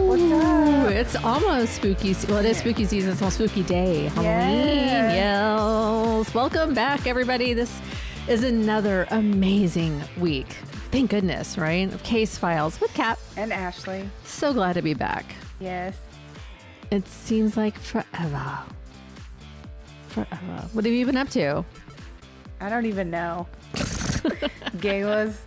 What's up? It's almost spooky. Well, it is spooky season. It's almost spooky day. Halloween. Yes. Welcome back, everybody. This is another amazing week. Thank goodness, right? Of Case Files with Kat. And Ashley. So glad to be back. Yes. It seems like forever. Forever. What have you been up to? I don't even know. Galas.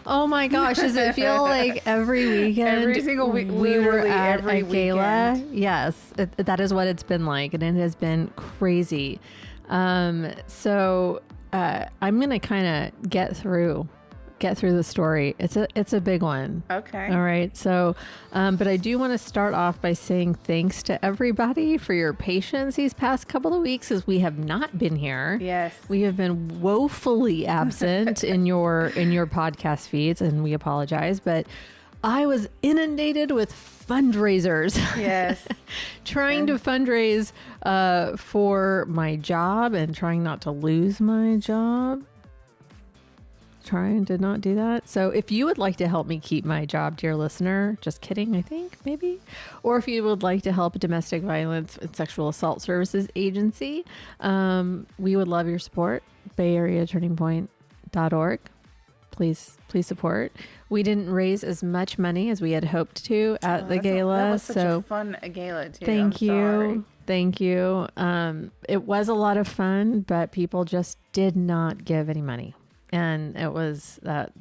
Oh my gosh, does it feel like every weekend? Every single week. We were at every a gala. weekend. Yes, that is what it's been like, and it has been crazy. So I'm gonna kind of get through the story. It's a big one. Okay. All right. So, but I do want to start off by saying thanks to everybody for your patience these past couple of weeks, as we have not been here. Yes. We have been woefully absent in your podcast feeds, and we apologize. But I was inundated with fundraisers. Yes. Trying to fundraise for my job and trying not to lose my job. Trying to not do that. So if you would like to help me keep my job, dear listener, just kidding, I think, maybe. Or if you would like to help Domestic Violence and Sexual Assault Services Agency, we would love your support. BayAreaTurningPoint.org. Please support. We didn't raise as much money as we had hoped to at the gala. That was such a fun gala, too. Thank you. Thank you. It was a lot of fun, but people just did not give any money. And that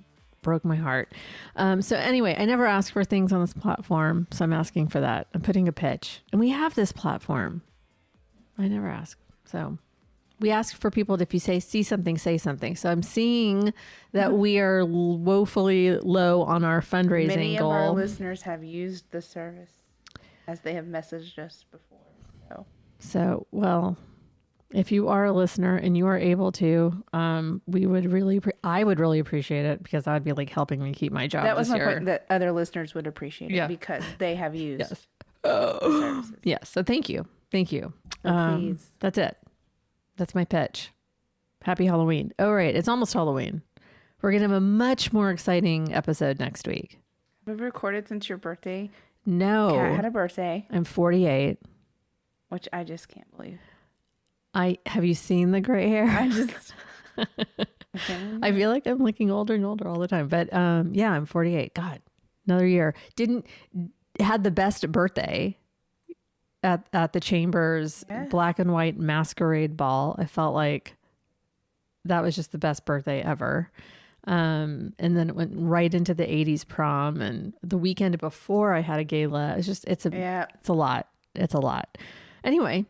broke my heart. So anyway, I never ask for things on this platform, so I'm asking for that. I'm putting a pitch, and we have this platform. I never ask. So we ask for people to, if you see something, say something. So I'm seeing that we are woefully low on our fundraising Many goal. of our listeners have used the service as they have messaged us before. So well, if you are a listener and you are able to, I would really appreciate it, because that would be like helping me keep my job. That was this my year. part, that other listeners would appreciate it because they have used Yes. the services. Yes. So thank you. Please. That's it. That's my pitch. Happy Halloween. Oh, right. It's almost Halloween. We're going to have a much more exciting episode next week. Have we recorded since your birthday? No. Kat had a birthday. I'm 48. Which I just can't believe. Have you seen the gray hair? I just... I feel like I'm looking older and older all the time. But yeah, I'm 48. God, another year. Had the best birthday at the Chambers Black and White Masquerade Ball. I felt like that was just the best birthday ever. And then it went right into the 80s prom, and the weekend before I had a gala. It's a lot. It's a lot. Anyway,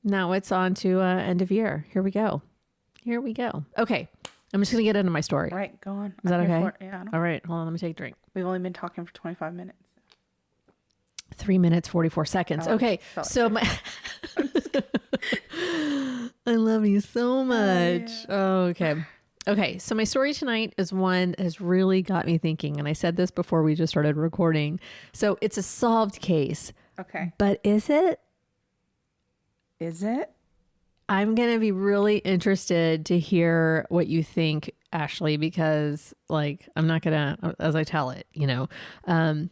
now it's on to end of year. Here we go. Okay. I'm just going to get into my story. All right, go on. Is that okay? Yeah. All right. Hold on. Let me take a drink. We've only been talking for 25 minutes. 3 minutes, 44 seconds. Okay. So I love you so much. Okay. So my story tonight is one that has really got me thinking. And I said this before we just started recording. So it's a solved case. Okay. But is it? Is it? I'm going to be really interested to hear what you think, Ashley, because I'm not going to, as I tell it, I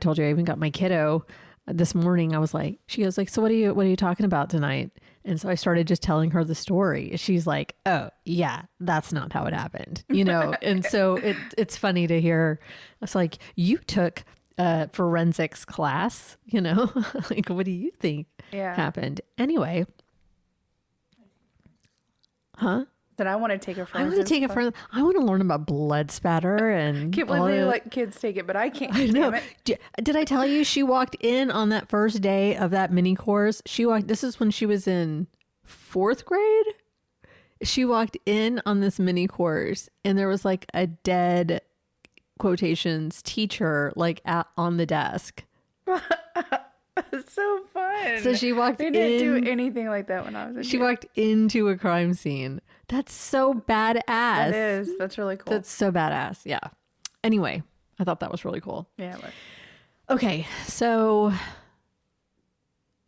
told you I even got my kiddo this morning. She goes like, so what are you talking about tonight? And so I started just telling her the story. She's like, oh yeah, that's not how it happened, And so it's funny to hear. It's like, you took a forensics class, what do you think happened? Anyway. Huh? That I want to take a I want to learn about blood spatter and can't believe they let kids take it, but I can't. I know. Damn it. Did I tell you she walked in on that first day of that mini course? This is when she was in 4th grade. She walked in on this mini course, and there was like a dead quotations teacher on the desk. It's so fun. So she walked in. They didn't do anything like that when I was a kid. She walked into a crime scene. That's so badass. That is. That's really cool. That's so badass. Yeah. Anyway, I thought that was really cool. Yeah. Okay. So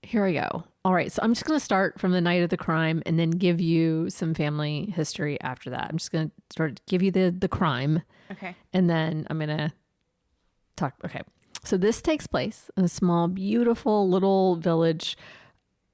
here we go. All right. So I'm just going to start from the night of the crime and then give you some family history after that. I'm just going to give you the crime. Okay. And then I'm going to talk. Okay. So this takes place in a small, beautiful little village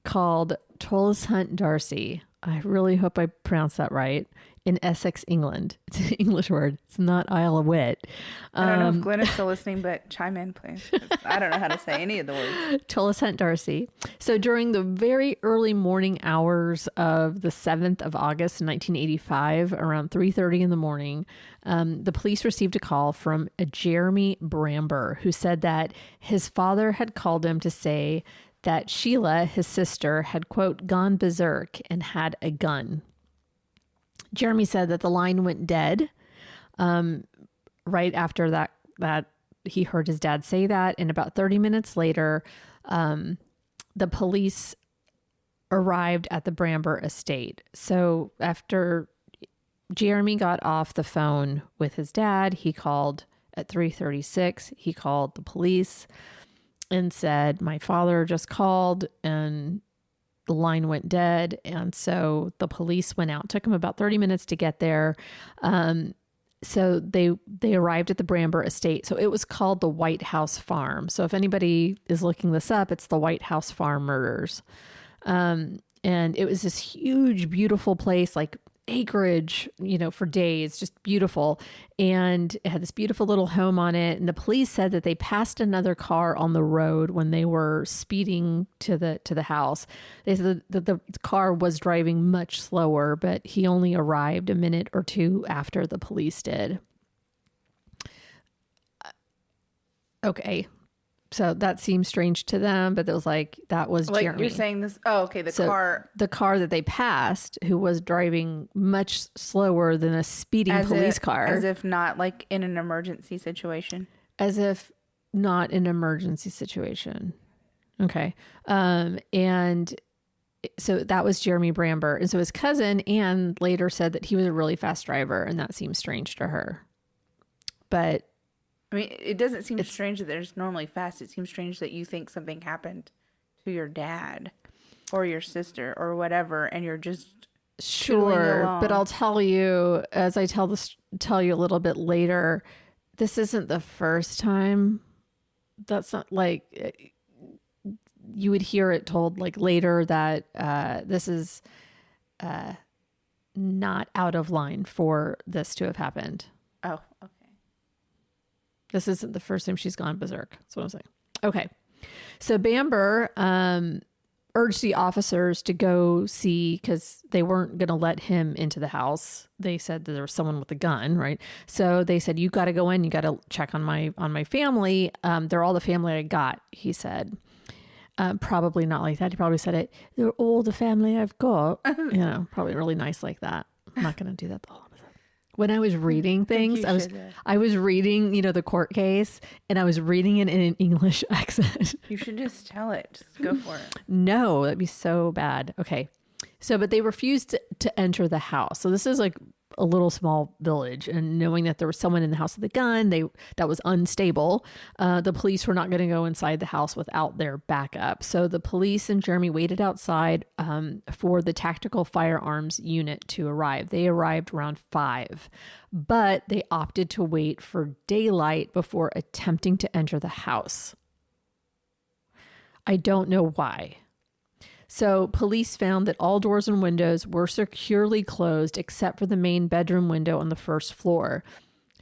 called Tolleshunt Darcy. I really hope I pronounced that right. In Essex, England. It's an English word. It's not Isle of Wight. I don't know if Glenn is still listening, but chime in, please. I don't know how to say any of the words. Tolleshunt Darcy. So during the very early morning hours of the 7th of August, 1985, around 3:30 in the morning, the police received a call from a Jeremy Bamber, who said that his father had called him to say that Sheila, his sister, had, quote, gone berserk and had a gun. Jeremy said that the line went dead right after that he heard his dad say that. And about 30 minutes later, the police arrived at the Bamber estate. So after Jeremy got off the phone with his dad, he called at 3:36. He called the police and said, my father just called and the line went dead. And so the police went out. It took him about 30 minutes to get there. So they arrived at the Bamber estate. So it was called the White House Farm. So if anybody is looking this up, it's the White House Farm murders. And it was this huge, beautiful place, like acreage, for days, just beautiful. And it had this beautiful little home on it. And the police said that they passed another car on the road when they were speeding to the house. They said that the car was driving much slower, but he only arrived a minute or two after the police did. Okay. So that seems strange to them, but it was that was like Jeremy. You're saying this. Oh, okay. The car that they passed, who was driving much slower than a speeding police car. As if not like in an emergency situation. As if not an emergency situation. Okay. And so that was Jeremy Bamber. And so his cousin, Anne, later said that he was a really fast driver, and that seems strange to her. But I mean, it doesn't seem strange that there's normally fast. It seems strange that you think something happened to your dad or your sister or whatever, and you're just sure. But I'll tell you, as I tell you a little bit later, this isn't the first time. That's not like you would hear it told later that this is not out of line for this to have happened. Oh, okay. This isn't the first time she's gone berserk. That's what I'm saying. Okay. So Bamber urged the officers to go see, because they weren't going to let him into the house. They said that there was someone with a gun, right? So they said, you got to go in. You got to check on my family. They're all the family I got, he said. Probably not like that. He probably said it. They're all the family I've got. Probably really nice like that. I'm not going to do that the whole episode. When I was reading things, I was reading, the court case, and I was reading it in an English accent. You should just tell it. Just go for it. No, that'd be so bad. Okay. So, but they refused to enter the house. So this is a little small village, and knowing that there was someone in the house with a gun, that was unstable. The police were not going to go inside the house without their backup. So the police and Jeremy waited outside for the tactical firearms unit to arrive. They arrived around 5, but they opted to wait for daylight before attempting to enter the house. I don't know why. So police found that all doors and windows were securely closed except for the main bedroom window on the first floor.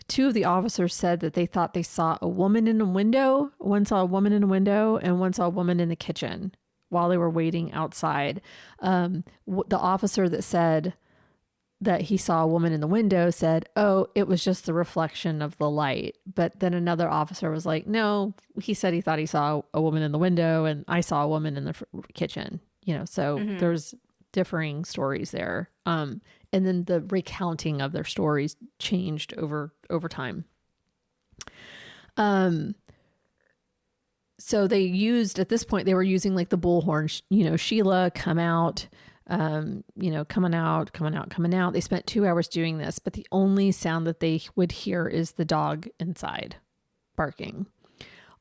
2 of the officers said that they thought they saw a woman in a window. One saw a woman in a window and one saw a woman in the kitchen while they were waiting outside. The officer that said that he saw a woman in the window said, oh, it was just the reflection of the light. But then another officer was like, no, he said he thought he saw a woman in the window and I saw a woman in the kitchen. So there's differing stories there. And then the recounting of their stories changed over time. So they used, at this point, they were using the bullhorn, Sheila, come out, coming out. They spent 2 hours doing this, but the only sound that they would hear is the dog inside barking.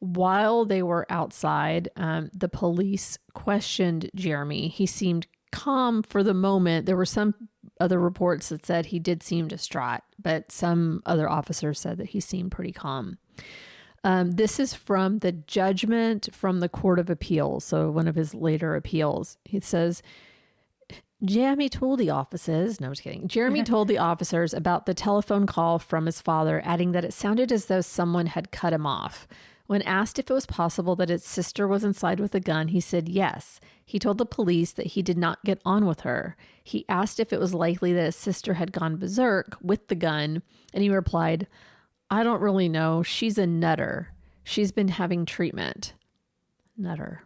While they were outside, the police questioned Jeremy. He seemed calm for the moment. There were some other reports that said he did seem distraught, but some other officers said that he seemed pretty calm. This is from the judgment from the Court of Appeals. So one of his later appeals. He says, Jeremy told the officers about the telephone call from his father, adding that it sounded as though someone had cut him off. When asked if it was possible that his sister was inside with a gun, he said yes. He told the police that he did not get on with her. He asked if it was likely that his sister had gone berserk with the gun, and he replied, I don't really know. She's a nutter. She's been having treatment. Nutter.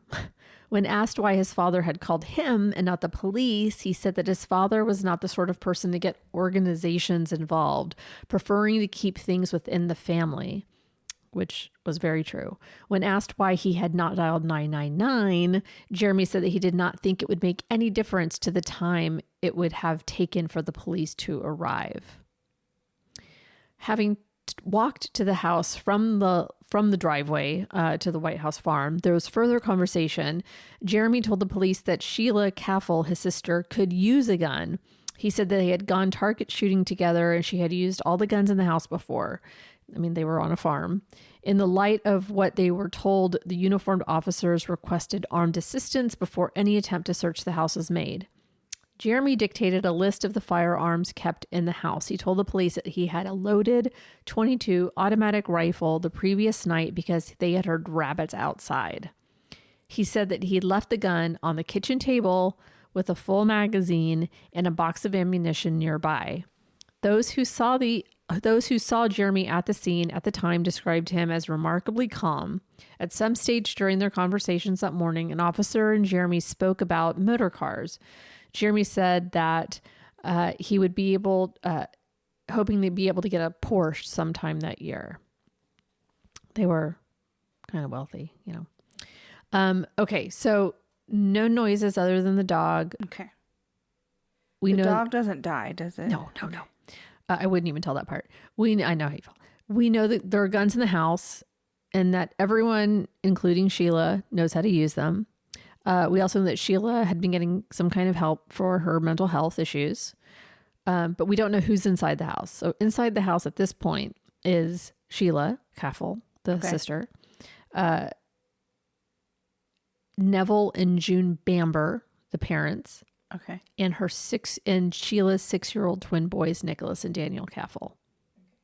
When asked why his father had called him and not the police, he said that his father was not the sort of person to get organizations involved, preferring to keep things within the family, which was very true. When asked why he had not dialed 999, Jeremy said that he did not think it would make any difference to the time it would have taken for the police to arrive. Having walked to the house from the driveway to the White House farm, there was further conversation. Jeremy told the police that Sheila Caffel, his sister, could use a gun. He said that they had gone target shooting together and she had used all the guns in the house before. I mean, they were on a farm. In the light of what they were told, the uniformed officers requested armed assistance before any attempt to search the house was made. Jeremy dictated a list of the firearms kept in the house. He told the police that he had a loaded .22 automatic rifle the previous night because they had heard rabbits outside. He said that he had left the gun on the kitchen table with a full magazine and a box of ammunition nearby. Those who saw Jeremy at the scene at the time described him as remarkably calm. At some stage during their conversations that morning, an officer and Jeremy spoke about motor cars. Jeremy said that he would be hoping to be able to get a Porsche sometime that year. They were kind of wealthy, you know. Okay, so no noises other than the dog. Okay. The dog doesn't die, does it? No. I wouldn't even tell that part. I know how you feel. We know that there are guns in the house and that everyone, including Sheila, knows how to use them. We also know that Sheila had been getting some kind of help for her mental health issues, but we don't know who's inside the house. So inside the house at this point is Sheila Caffel, the sister, Neville and June Bamber, the parents, and Sheila's 6-year-old twin boys, Nicholas and Daniel Caffel.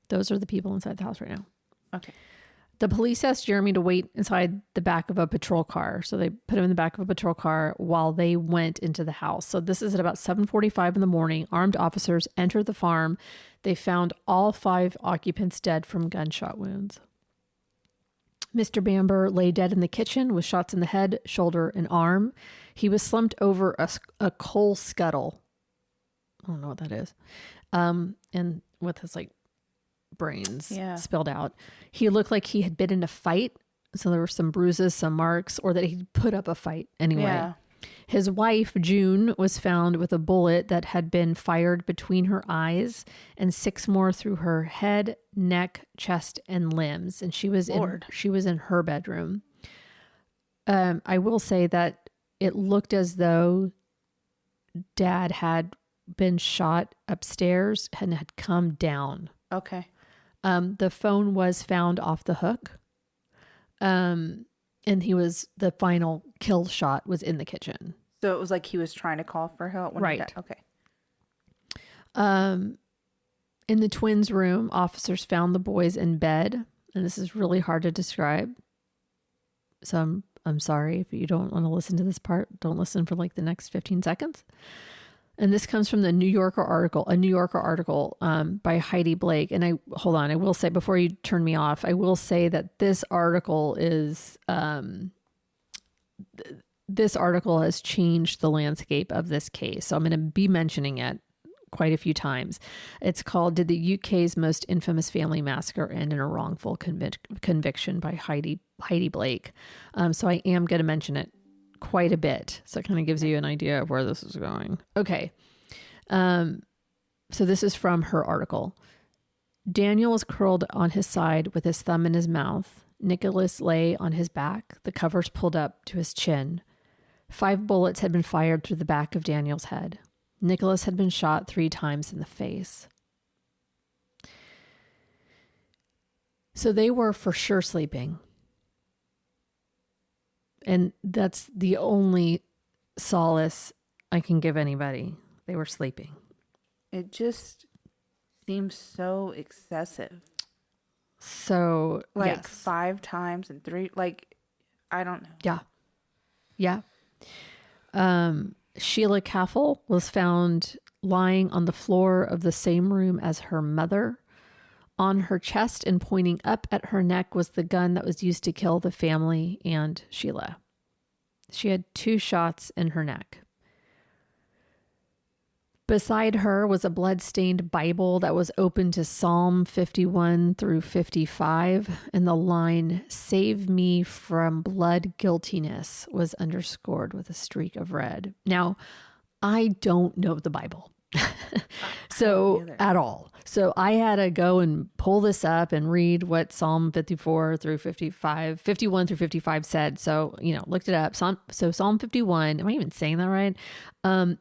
Those are the people inside the house right now. Okay. The police asked Jeremy to wait inside the back of a patrol car. So they put him in the back of a patrol car while they went into the house. So this is at about 7:45 in the morning. Armed officers entered the farm. They found all 5 occupants dead from gunshot wounds. Mr. Bamber lay dead in the kitchen with shots in the head, shoulder, and arm. He was slumped over a coal scuttle. I don't know what that is. And with his brains spilled out. He looked like he had been in a fight. So there were some bruises, some marks, or that he put up a fight anyway. Yeah. His wife, June, was found with a bullet that had been fired between her eyes and 6 more through her head, neck, chest, and limbs. And she was in her bedroom. I will say that it looked as though Dad had been shot upstairs and had come down. Okay. The phone was found off the hook. And the final kill shot was in the kitchen. So it was like he was trying to call for help. Right. Okay. In the twins' room, officers found the boys in bed. And this is really hard to describe. So I'm sorry if you don't want to listen to this part. Don't listen for the next 15 seconds. And this comes from the New Yorker article by Heidi Blake. And I will say, before you turn me off, I will say that this article has changed the landscape of this case. So I'm going to be mentioning it quite a few times. It's called "Did the UK's Most Infamous Family Massacre End in a Wrongful Conviction" by Heidi Blake. So I am going to mention it quite a bit. So it kind of gives you an idea of where this is going. Okay. So this is from her article. Daniel was curled on his side with his thumb in his mouth. Nicholas lay on his back, the covers pulled up to his chin. 5 bullets had been fired through the back of Daniel's head. Nicholas had been shot 3 times in the face. So they were for sure sleeping. And that's the only solace I can give anybody. They were sleeping. It just seems so excessive. So, like yes. 5 times and 3, like, I don't know. Yeah. Yeah. Sheila Caffel was found lying on the floor of the same room as her mother. On her chest and pointing up at her neck was the gun that was used to kill the family and Sheila. She had 2 shots in her neck. Beside her was a blood-stained Bible that was open to Psalm 51 through 55, and the line, "Save me from blood guiltiness," was underscored with a streak of red. Now, I don't know the Bible. So at all. So I had to go and pull this up and read what Psalm 54 through 55, 51 through 55 said. So, looked it up. Psalm 51, am I even saying that right?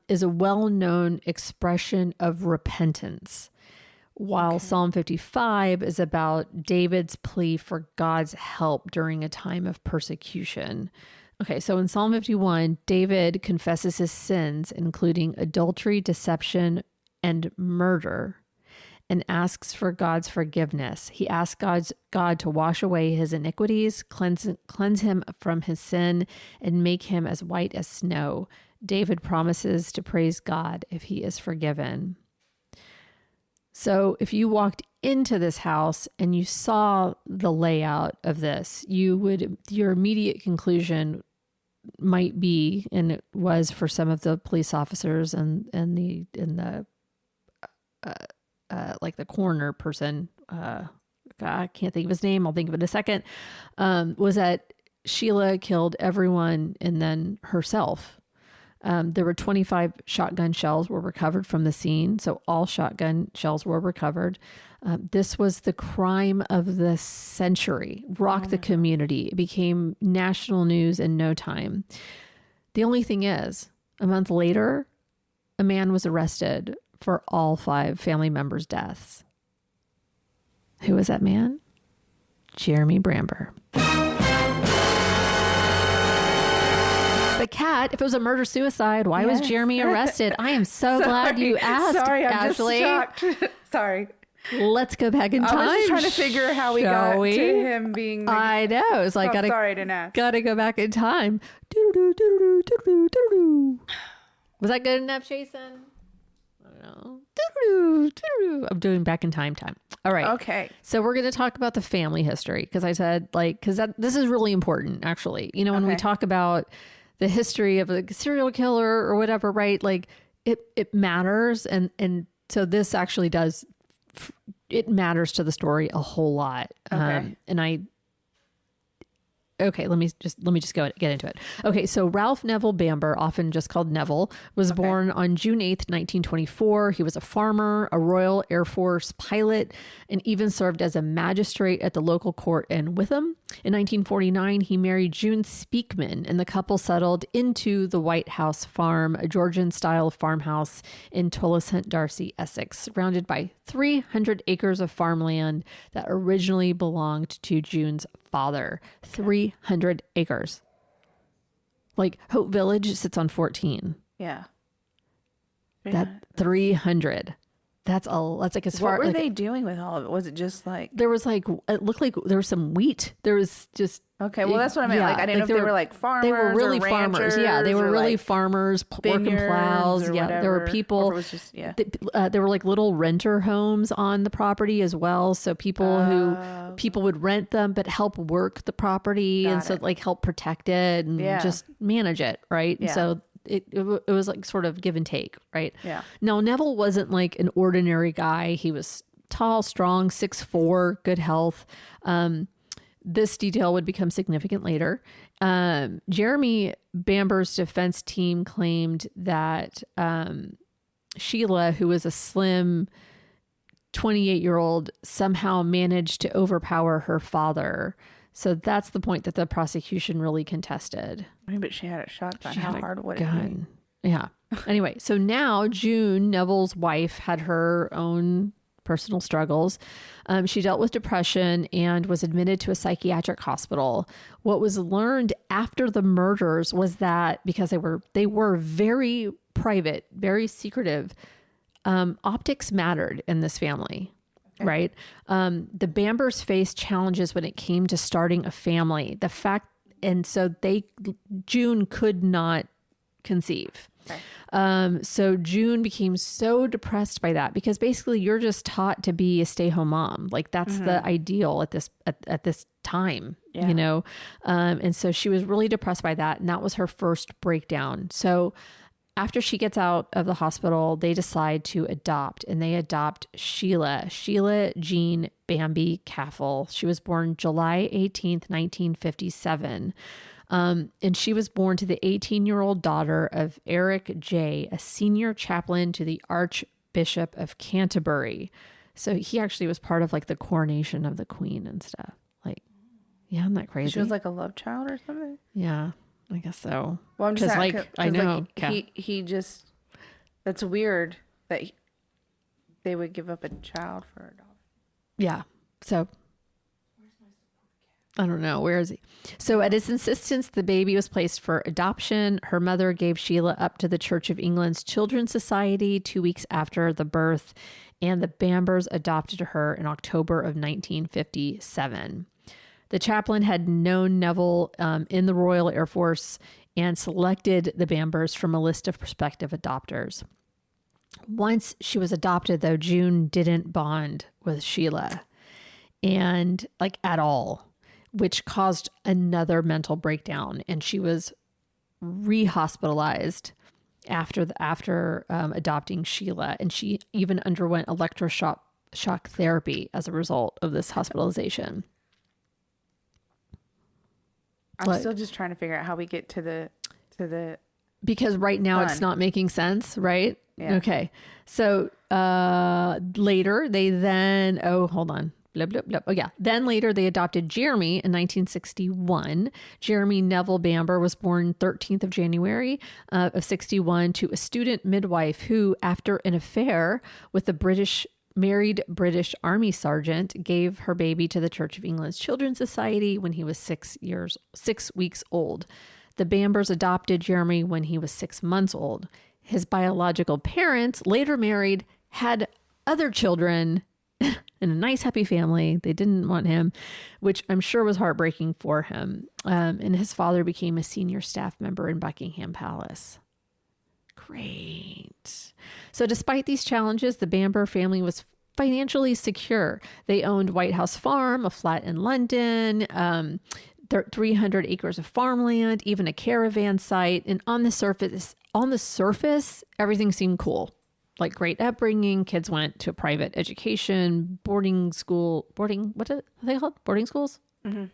Is a well-known expression of repentance, while Psalm 55 is about David's plea for God's help during a time of persecution. Okay, so in Psalm 51, David confesses his sins, including adultery, deception, and murder, and asks for God's forgiveness. He asks God to wash away his iniquities, cleanse him from his sin, and make him as white as snow. David promises to praise God if he is forgiven. So if you walked into this house and you saw the layout of this, your immediate conclusion might be, and it was for some of the police officers and the like the coroner person, I can't think of his name, I'll think of it in a second, was that Sheila killed everyone and then herself. There were 25 shotgun shells were recovered from the scene. So all shotgun shells were recovered. This was the crime of the century, rocked the community. It became national news in no time. The only thing is, a month later, a man was arrested for all 5 family members' deaths. Who was that man? Jeremy Bamber. But Kat, if it was a murder-suicide, why was Jeremy arrested? I am so glad you asked, Sorry, I'm Ashley. just shocked. Sorry. Let's go back in time. I was just trying to figure how we got to him being... I know. It's like, sorry, I didn't ask. Gotta go back in time. Was that good enough, Jason? I don't know. I'm doing back in time. All right. Okay. So we're going to talk about the family history, because I said, this is really important, actually. When we talk about the history of a serial killer or whatever, right? Like it matters. And so this actually does, it matters to the story a whole lot. Okay. Let me just get into it. Okay, so Ralph Neville Bamber, often just called Neville, was born on June 8th, 1924. He was a farmer, a Royal Air Force pilot, and even served as a magistrate at the local court in Witham. In 1949, he married June Speakman, and the couple settled into the White House Farm, a Georgian-style farmhouse in Tolleshunt, Darcy, Essex, surrounded by 300 acres of farmland that originally belonged to June's father. 300 acres. Like Hope Village sits on 14. Yeah. That 300. That's like as far. What were they doing with all of it? Was it just like... There was it looked like there was some wheat. There was just... Okay, well, that's what I meant. I didn't know if they were like farmers. They were really or farmers. Yeah, they were really farmers working plows. Yeah, whatever. there were people. Or it was just, there were like little renter homes on the property as well. So people people would rent them, but help work the property help protect it and just manage it, right? Yeah. And so it was like sort of give and take, right? Yeah. Now Neville wasn't like an ordinary guy. He was tall, strong, 6'4", good health. This detail would become significant later. Jeremy Bamber's defense team claimed that Sheila, who was a slim 28-year-old, somehow managed to overpower her father. So that's the point that the prosecution really contested. I mean, but she had a shotgun. How hard would it be? Yeah. Anyway, so now June, Neville's wife, had her own personal struggles. She dealt with depression and was admitted to a psychiatric hospital. What was learned after the murders was that because they were very private, very secretive, optics mattered in this family. Okay. Right. The Bambers faced challenges when it came to starting a family. And so June could not conceive. Okay. So June became so depressed by that because basically you're just taught to be a stay-home mom. Like that's the ideal at this time, you know? And so she was really depressed by that. And that was her first breakdown. So after she gets out of the hospital, they decide to adopt, and they adopt Sheila Jean Bambi Caffel. She was born July 18th, 1957. And she was born to the 18-year-old daughter of Eric J., a senior chaplain to the Archbishop of Canterbury. So he actually was part of like the coronation of the Queen and stuff. Like, yeah, isn't that crazy? She was like a love child or something? Yeah, I guess so. Well, I'm just like, I know. Like, he just, that's weird that they would give up a child for a daughter. Yeah. So I don't know. Where is he? So at his insistence, the baby was placed for adoption. Her mother gave Sheila up to the Church of England's Children's Society 2 weeks after the birth, and the Bambers adopted her in October of 1957. The chaplain had known Neville in the Royal Air Force and selected the Bambers from a list of prospective adopters. Once she was adopted, though, June didn't bond with Sheila and like at all, which caused another mental breakdown. And she was rehospitalized after adopting Sheila. And she even underwent electroshock therapy as a result of this hospitalization. I'm still just trying to figure out how we get to the because right now it's not making sense, right? Yeah. Okay. So later they then hold on. Blah, blah, blah. Oh yeah. Then later they adopted Jeremy in 1961. Jeremy Neville Bamber was born 13th of January of 61 to a student midwife who, after an affair with a married British Army sergeant, gave her baby to the Church of England's Children's Society when he was 6 weeks old. The Bambers adopted Jeremy when he was 6 months old. His biological parents, later married, had other children in a nice, happy family. They didn't want him, which I'm sure was heartbreaking for him. And his father became a senior staff member in Buckingham Palace. Great. So despite these challenges, the Bamber family was financially secure. They owned White House Farm, a flat in London, 300 acres of farmland, even a caravan site. And on the surface, everything seemed cool. Like great upbringing. Kids went to a private education, what are they called? Boarding schools? Mm-hmm.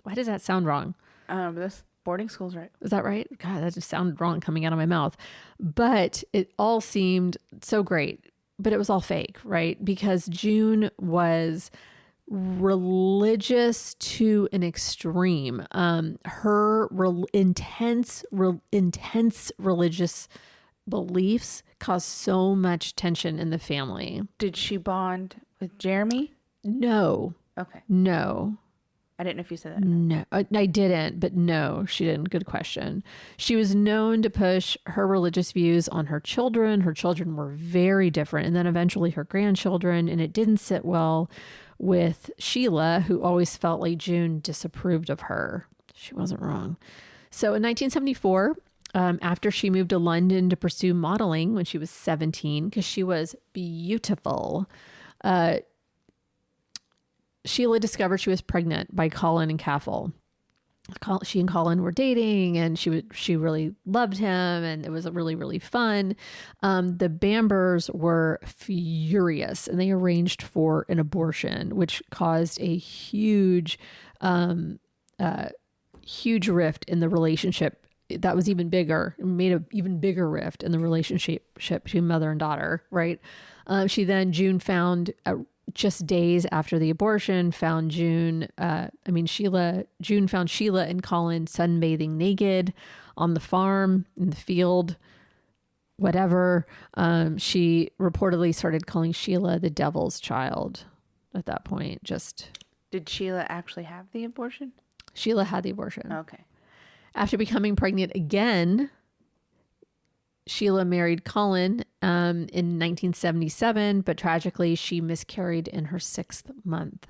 Why does that sound wrong? This boarding school's right. Is that right? God, that just sounded wrong coming out of my mouth. But it all seemed so great, but it was all fake, right? Because June was religious to an extreme. Her intense religious beliefs caused so much tension in the family. Did she bond with Jeremy? No. Okay. No. I didn't know if you said that. No, I didn't, but no, she didn't. Good question. She was known to push her religious views on her children. Her children were very different, and then eventually her grandchildren, and it didn't sit well with Sheila, who always felt like June disapproved of her. She wasn't wrong. So in 1974, after she moved to London to pursue modeling when she was 17, because she was beautiful, Sheila discovered she was pregnant by Colin and Caffel. She and Colin were dating, and she really loved him, and it was really, really fun. The Bambers were furious, and they arranged for an abortion, which caused a huge rift in the relationship. That was even bigger. It made an even bigger rift in the relationship between mother and daughter. Right. June found. Just days after the abortion, June found Sheila and Colin sunbathing naked on the farm in the field. whatever. She reportedly started calling Sheila the devil's child at that point. Did Sheila actually have the abortion? Sheila had the abortion. Okay. After becoming pregnant again, Sheila married Colin in 1977, but tragically she miscarried in her 6th month.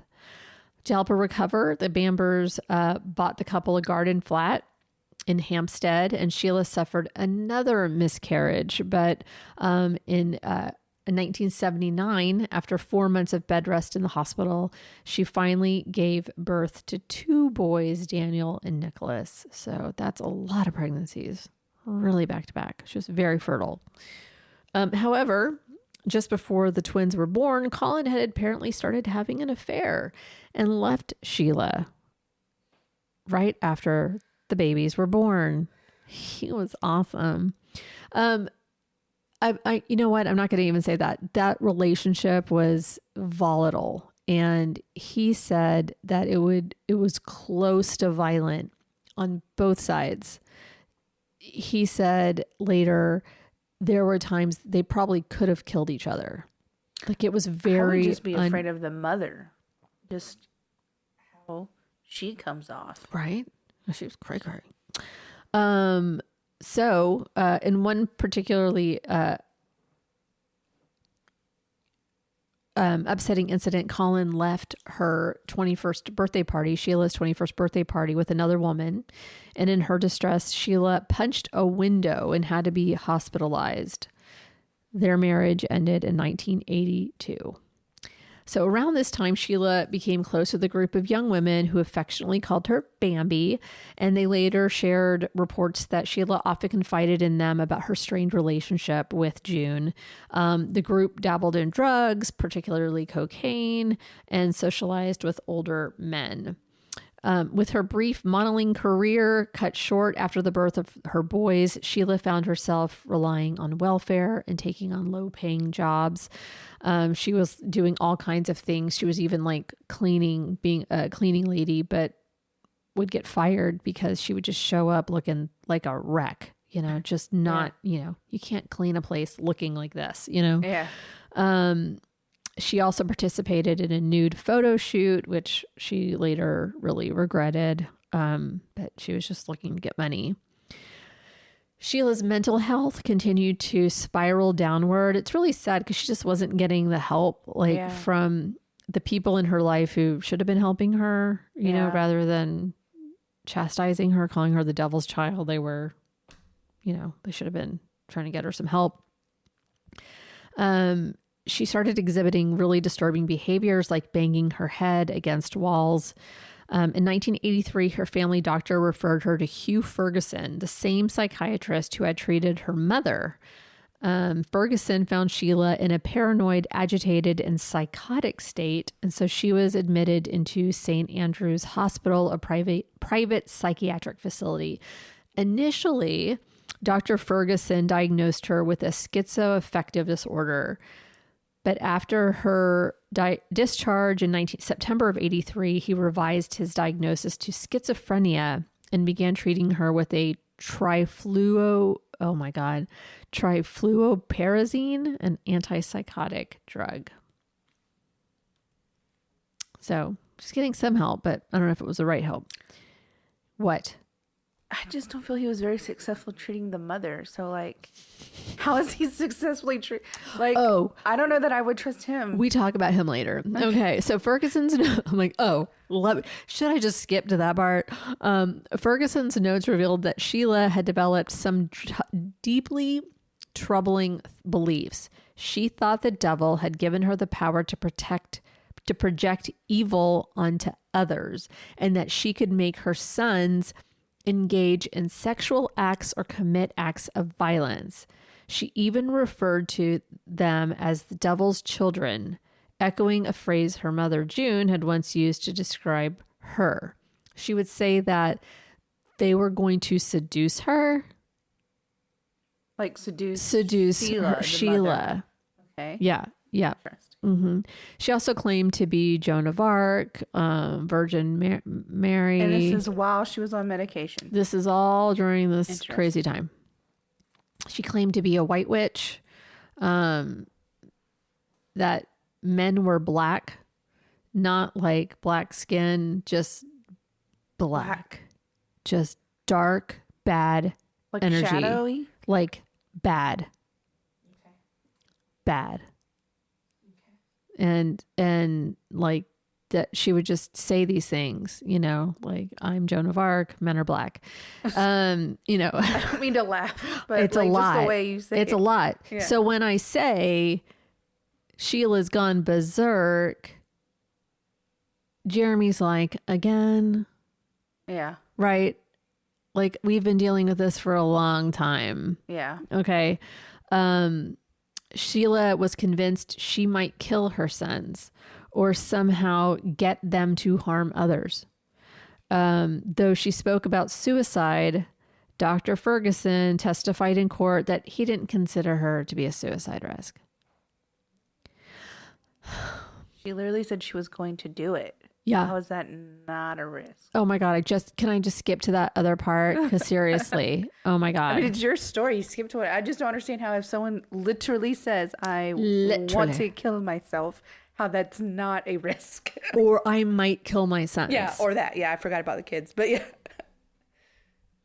To help her recover, the Bambers bought the couple a garden flat in Hampstead, and Sheila suffered another miscarriage. But in 1979, after 4 months of bed rest in the hospital, she finally gave birth to 2 boys, Daniel and Nicholas. So that's a lot of pregnancies, really back to back. She was very fertile. However, just before the twins were born, Colin had apparently started having an affair and left Sheila right after the babies were born. He was awesome. You know what? I'm not going to even say that. That relationship was volatile. And he said that it was close to violent on both sides. He said later there were times they probably could have killed each other. Like it was very... I would just be afraid of the mother. Just how she comes off. Right? She was cray. So, in one particularly upsetting incident, Colin left her 21st birthday party, Sheila's 21st birthday party, with another woman. And in her distress, Sheila punched a window and had to be hospitalized. Their marriage ended in 1982. So around this time, Sheila became close with a group of young women who affectionately called her Bambi, and they later shared reports that Sheila often confided in them about her strained relationship with June. The group dabbled in drugs, particularly cocaine, and socialized with older men. With her brief modeling career cut short after the birth of her boys, Sheila found herself relying on welfare and taking on low-paying jobs. She was doing all kinds of things. She was even like being a cleaning lady, but would get fired because she would just show up looking like a wreck, just not, you can't clean a place looking like this, Yeah. She also participated in a nude photo shoot, which she later really regretted. But she was just looking to get money. Sheila's mental health continued to spiral downward. It's really sad because she just wasn't getting the help from the people in her life who should have been helping her, you know, rather than chastising her, calling her the devil's child. They were, they should have been trying to get her some help. She started exhibiting really disturbing behaviors like banging her head against walls. In 1983, her family doctor referred her to Hugh Ferguson, the same psychiatrist who had treated her mother. Ferguson found Sheila in a paranoid, agitated, and psychotic state, and so she was admitted into St. Andrew's Hospital, a private psychiatric facility. Initially, Dr. Ferguson diagnosed her with a schizoaffective disorder. But after her discharge in September of 83, he revised his diagnosis to schizophrenia and began treating her with a trifluoperazine, an antipsychotic drug. So she's getting some help, but I don't know if it was the right help. What? I just don't feel he was very successful treating the mother. So, how is he successfully treating? I don't know that I would trust him. We talk about him later. Okay. So Ferguson's, I'm like, should I just skip to that part? Ferguson's notes revealed that Sheila had developed some deeply troubling beliefs. She thought the devil had given her the power to project evil onto others, and that she could make her sons engage in sexual acts or commit acts of violence. She even referred to them as the devil's children, echoing a phrase her mother June had once used to describe her. She would say that they were going to seduce her. Seduce Sheila. Okay. Yeah. Mm-hmm. She also claimed to be Joan of Arc, Virgin Mary. And this is while she was on medication. This is all during this crazy time. She claimed to be a white witch, that men were black, not like black skin, just black. Just dark, bad like energy. Shadowy? Like bad. Okay. Bad. Okay. And like that she would just say these things, you know, like I'm Joan of Arc, men are black. You know. I don't mean to laugh, but it's like a lot. Just the way you say it's a lot. Yeah. So when I say Sheila's gone berserk, Jeremy's like, again? Yeah. Right? Like, we've been dealing with this for a long time. Yeah. Okay. Sheila was convinced she might kill her sons or somehow get them to harm others. Though she spoke about suicide, Dr. Ferguson testified in court that he didn't consider her to be a suicide risk. She literally said she was going to do it. Yeah. How is that not a risk? Oh my God. Can I just skip to that other part? Because seriously, oh my God. I mean, it's your story. You skip to it. I just don't understand how if someone literally says, I want to kill myself, how that's not a risk. Or I might kill my sons. Yeah, or that. Yeah, I forgot about the kids. But yeah.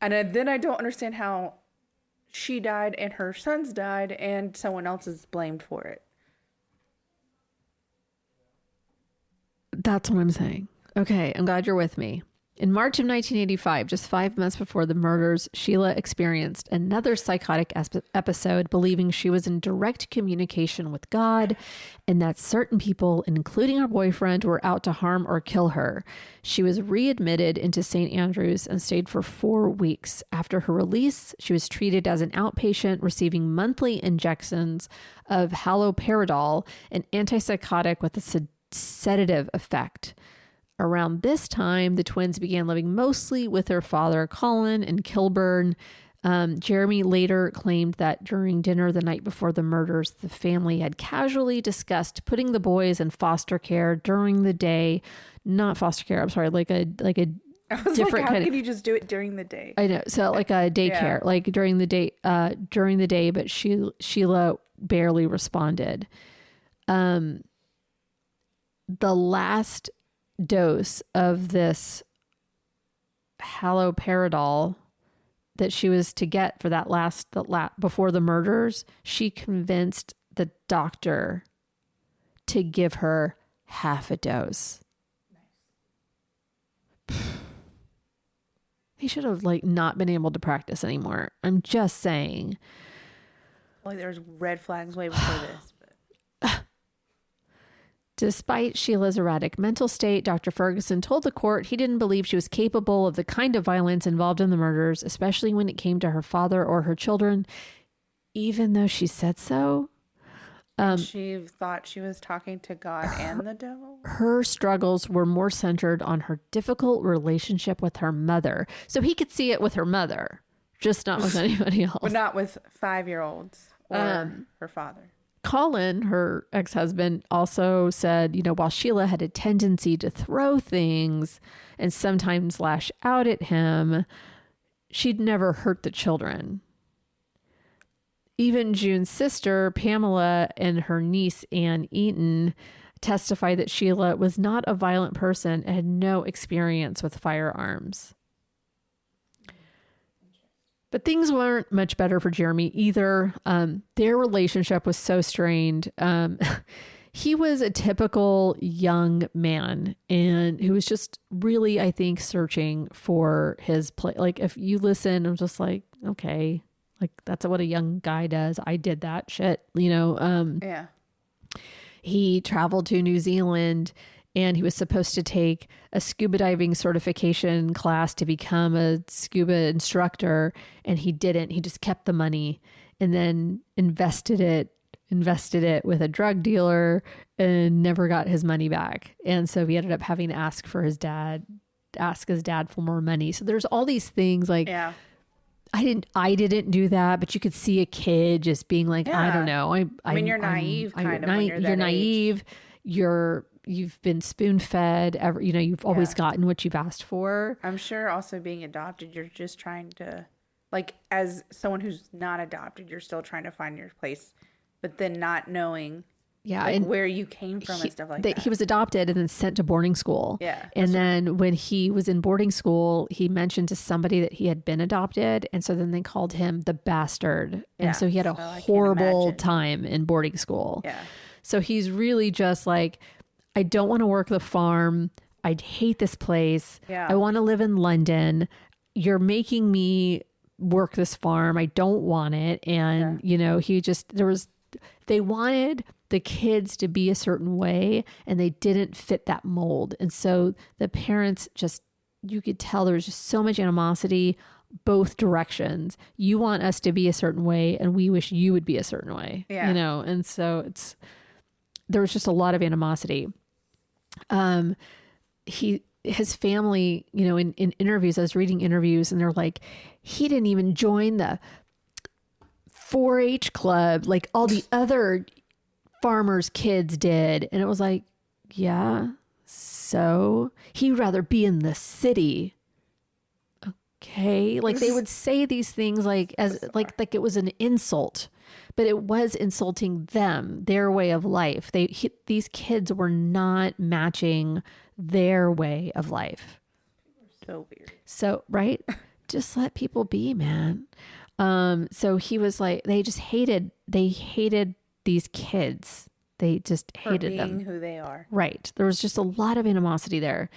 And then I don't understand how she died and her sons died and someone else is blamed for it. That's what I'm saying. Okay, I'm glad you're with me. In March of 1985, just 5 months before the murders, Sheila experienced another psychotic episode, believing she was in direct communication with God and that certain people, including her boyfriend, were out to harm or kill her. She was readmitted into St. Andrews and stayed for 4 weeks. After her release, she was treated as an outpatient, receiving monthly injections of haloperidol, an antipsychotic with a sedative effect. Around this time, the twins began living mostly with their father, Colin, in Kilburn. Jeremy later claimed that during dinner the night before the murders, the family had casually discussed putting the boys in foster care during the day. Not foster care, I'm sorry, like a I was different like, how kind can you just do it during the day? I know. So like a daycare, like during the day, but Sheila barely responded. The last dose of this haloperidol that she was to get for before the murders, she convinced the doctor to give her half a dose. Nice. He should have not been able to practice anymore. I'm just saying. Like there's red flags way before this. Despite Sheila's erratic mental state, Dr. Ferguson told the court he didn't believe she was capable of the kind of violence involved in the murders, especially when it came to her father or her children, even though she said so. She thought she was talking to God and the devil? Her struggles were more centered on her difficult relationship with her mother. So he could see it with her mother, just not with anybody else. But not with 5-year-olds or her father. Colin, her ex-husband, also said, while Sheila had a tendency to throw things and sometimes lash out at him, she'd never hurt the children. Even June's sister, Pamela, and her niece, Ann Eaton, testified that Sheila was not a violent person and had no experience with firearms. But things weren't much better for Jeremy either. Their relationship was so strained. He was a typical young man and who was just really, I think, searching for his place. Like if you listen, I'm just like, okay, like that's what a young guy does. I did that shit, Yeah. He traveled to New Zealand and he was supposed to take a scuba diving certification class to become a scuba instructor. And he didn't. He just kept the money and then invested it with a drug dealer and never got his money back. And so he ended up having to ask his dad for more money. So there's all these things like, yeah. I didn't do that, but you could see a kid just being like, yeah. I don't know. I mean, you're naive you're naive. You've been spoon fed. You've always gotten what you've asked for. I'm sure also being adopted, you're just trying to like as someone who's not adopted, you're still trying to find your place, but then not knowing like and where you came from and stuff like that. He was adopted and then sent to boarding school. Yeah. And then when he was in boarding school, he mentioned to somebody that he had been adopted. And so then they called him the bastard. Yeah. And so he had a horrible time in boarding school. Yeah. So he's really just like, I don't want to work the farm. I hate this place. Yeah. I want to live in London. You're making me work this farm. I don't want it. And, you know, they wanted the kids to be a certain way and they didn't fit that mold. And so the parents you could tell there was just so much animosity both directions. You want us to be a certain way and we wish you would be a certain way, you know? And so there was just a lot of animosity. His family, you know, in interviews, I was reading interviews and they're like, he didn't even join the 4-H club like all the other farmers' kids did. And it was like, yeah, so he'd rather be in the city. Okay. Like they would say these things like it was an insult, but it was insulting them, their way of life. These kids were not matching their way of life. So weird. So, right. Just let people be, man. So he was like, they hated these kids. They just hated them. Who they are. Right. There was just a lot of animosity there,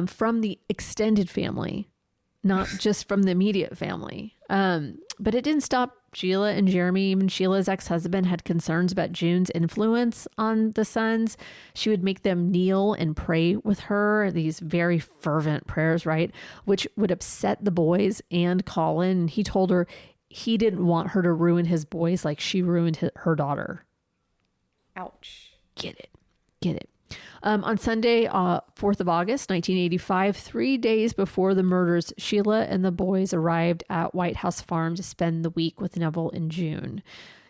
from the extended family, not just from the immediate family. But it didn't stop Sheila and Jeremy. Even Sheila's ex-husband had concerns about June's influence on the sons. She would make them kneel and pray with her, these very fervent prayers, right? Which would upset the boys and Colin. He told her he didn't want her to ruin his boys like she ruined her daughter. Ouch. Get it. On Sunday, 4th of August, 1985, 3 days before the murders, Sheila and the boys arrived at White House Farm to spend the week with Neville and June.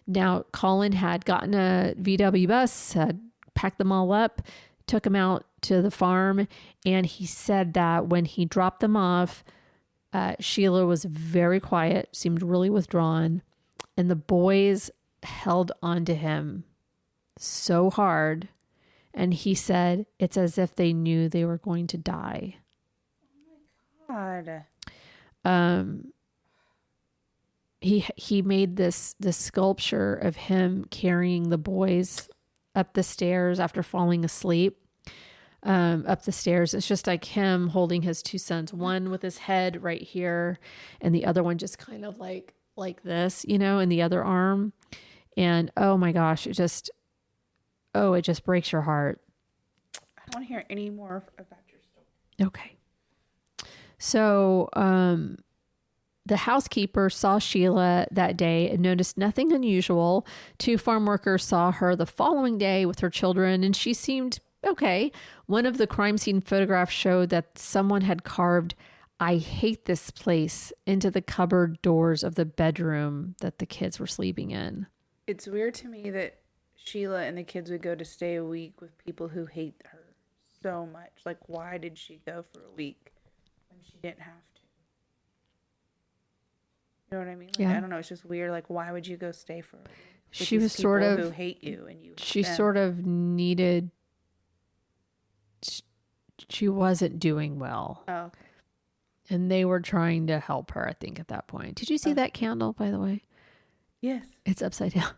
Now, Colin had gotten a VW bus, had packed them all up, took them out to the farm, and he said that when he dropped them off, Sheila was very quiet, seemed really withdrawn, and the boys held on to him so hard. And he said, it's as if they knew they were going to die. Oh my God. He made this sculpture of him carrying the boys up the stairs after falling asleep. Up the stairs. It's just like him holding his two sons, one with his head right here and the other one just kind of like this, you know, in the other arm. And oh my gosh, it just breaks your heart. I don't want to hear any more about your story. Okay. So, the housekeeper saw Sheila that day and noticed nothing unusual. 2 farm workers saw her the following day with her children, and she seemed okay. One of the crime scene photographs showed that someone had carved, "I hate this place," into the cupboard doors of the bedroom that the kids were sleeping in. It's weird to me that Sheila and the kids would go to stay a week with people who hate her so much. Like, why did she go for a week when she didn't have to? You know what I mean? Like, yeah. I don't know. It's just weird. Like, why would you go stay for a week? She was sort of who hate you and you. She sort of needed. She wasn't doing well. Oh, okay. And they were trying to help her, I think, at that point. Did you see that candle, by the way? Yes. It's upside down.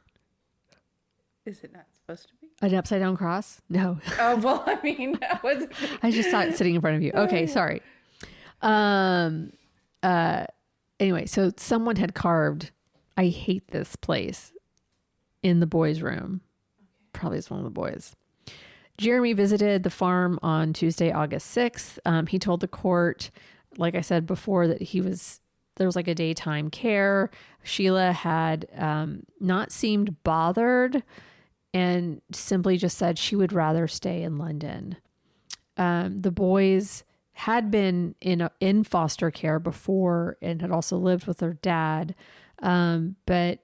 Is it not supposed to be? An upside down cross? No. Oh, well, I mean, I just saw it sitting in front of you. Okay, sorry. Anyway, so someone had carved, "I hate this place," in the boys' room. Okay. Probably it's one of the boys. Jeremy visited the farm on Tuesday, August 6th. He told the court, like I said before, that there was like a daytime care. Sheila had not seemed bothered and simply just said she would rather stay in London. The boys had been in foster care before and had also lived with their dad. But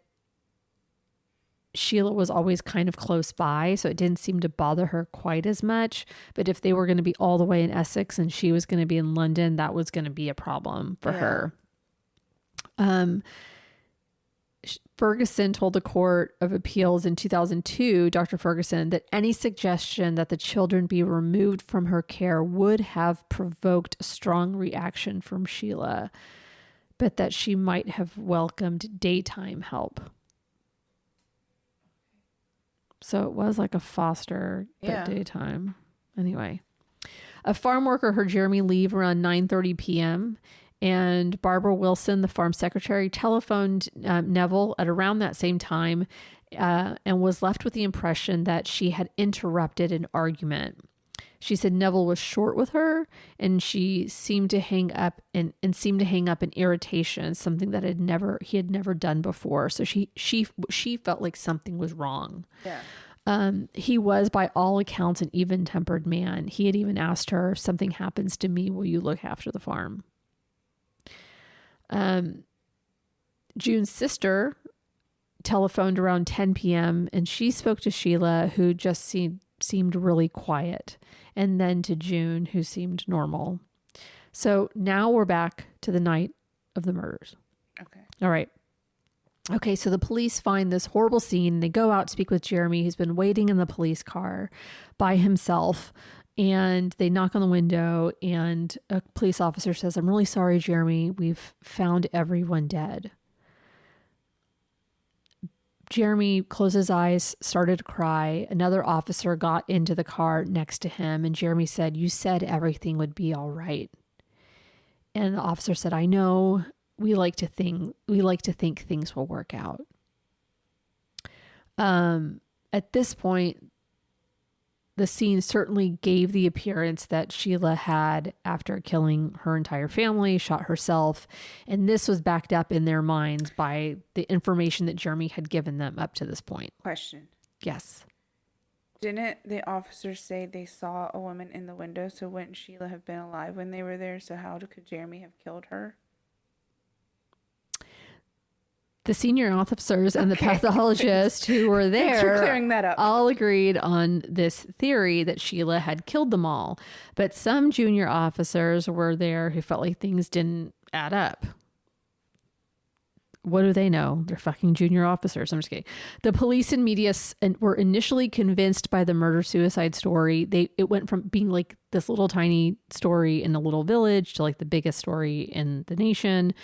Sheila was always kind of close by, so it didn't seem to bother her quite as much. But if they were going to be all the way in Essex and she was going to be in London, that was going to be a problem for her. Ferguson told the Court of Appeals in 2002, Dr. Ferguson, that any suggestion that the children be removed from her care would have provoked a strong reaction from Sheila, but that she might have welcomed daytime help. So it was like a foster, but daytime. Anyway, a farm worker heard Jeremy leave around 9:30 p.m., and Barbara Wilson, the farm secretary, telephoned Neville at around that same time and was left with the impression that she had interrupted an argument. She said Neville was short with her, and she seemed to hang up in irritation, something that he had never done before. So she felt like something was wrong. Yeah. He was, by all accounts, an even-tempered man. He had even asked her, if something happens to me, will you look after the farm? June's sister telephoned around 10 p.m. and she spoke to Sheila, who just seemed really quiet, and then to June, who seemed normal. So now we're back to the night of the murders. Okay. All right. Okay, so the police find this horrible scene. They go out to speak with Jeremy, who's been waiting in the police car by himself. And they knock on the window, and a police officer says, "I'm really sorry, Jeremy. We've found everyone dead." Jeremy closed his eyes, started to cry. Another officer got into the car next to him, and Jeremy said, "You said everything would be all right." And the officer said, "I know. We like to think things will work out." At this point, the scene certainly gave the appearance that Sheila had, after killing her entire family, shot herself. And this was backed up in their minds by the information that Jeremy had given them up to this point. Question. Yes. Didn't the officers say they saw a woman in the window? So wouldn't Sheila have been alive when they were there? So how could Jeremy have killed her? The senior officers and the pathologist who were Thanks for there clearing that up. all agreed on this theory that Sheila had killed them all. But some junior officers were there who felt like things didn't add up. What do they know? They're fucking junior officers. I'm just kidding. The police and media were initially convinced by the murder-suicide story. It went from being like this little tiny story in a little village to like the biggest story in the nation.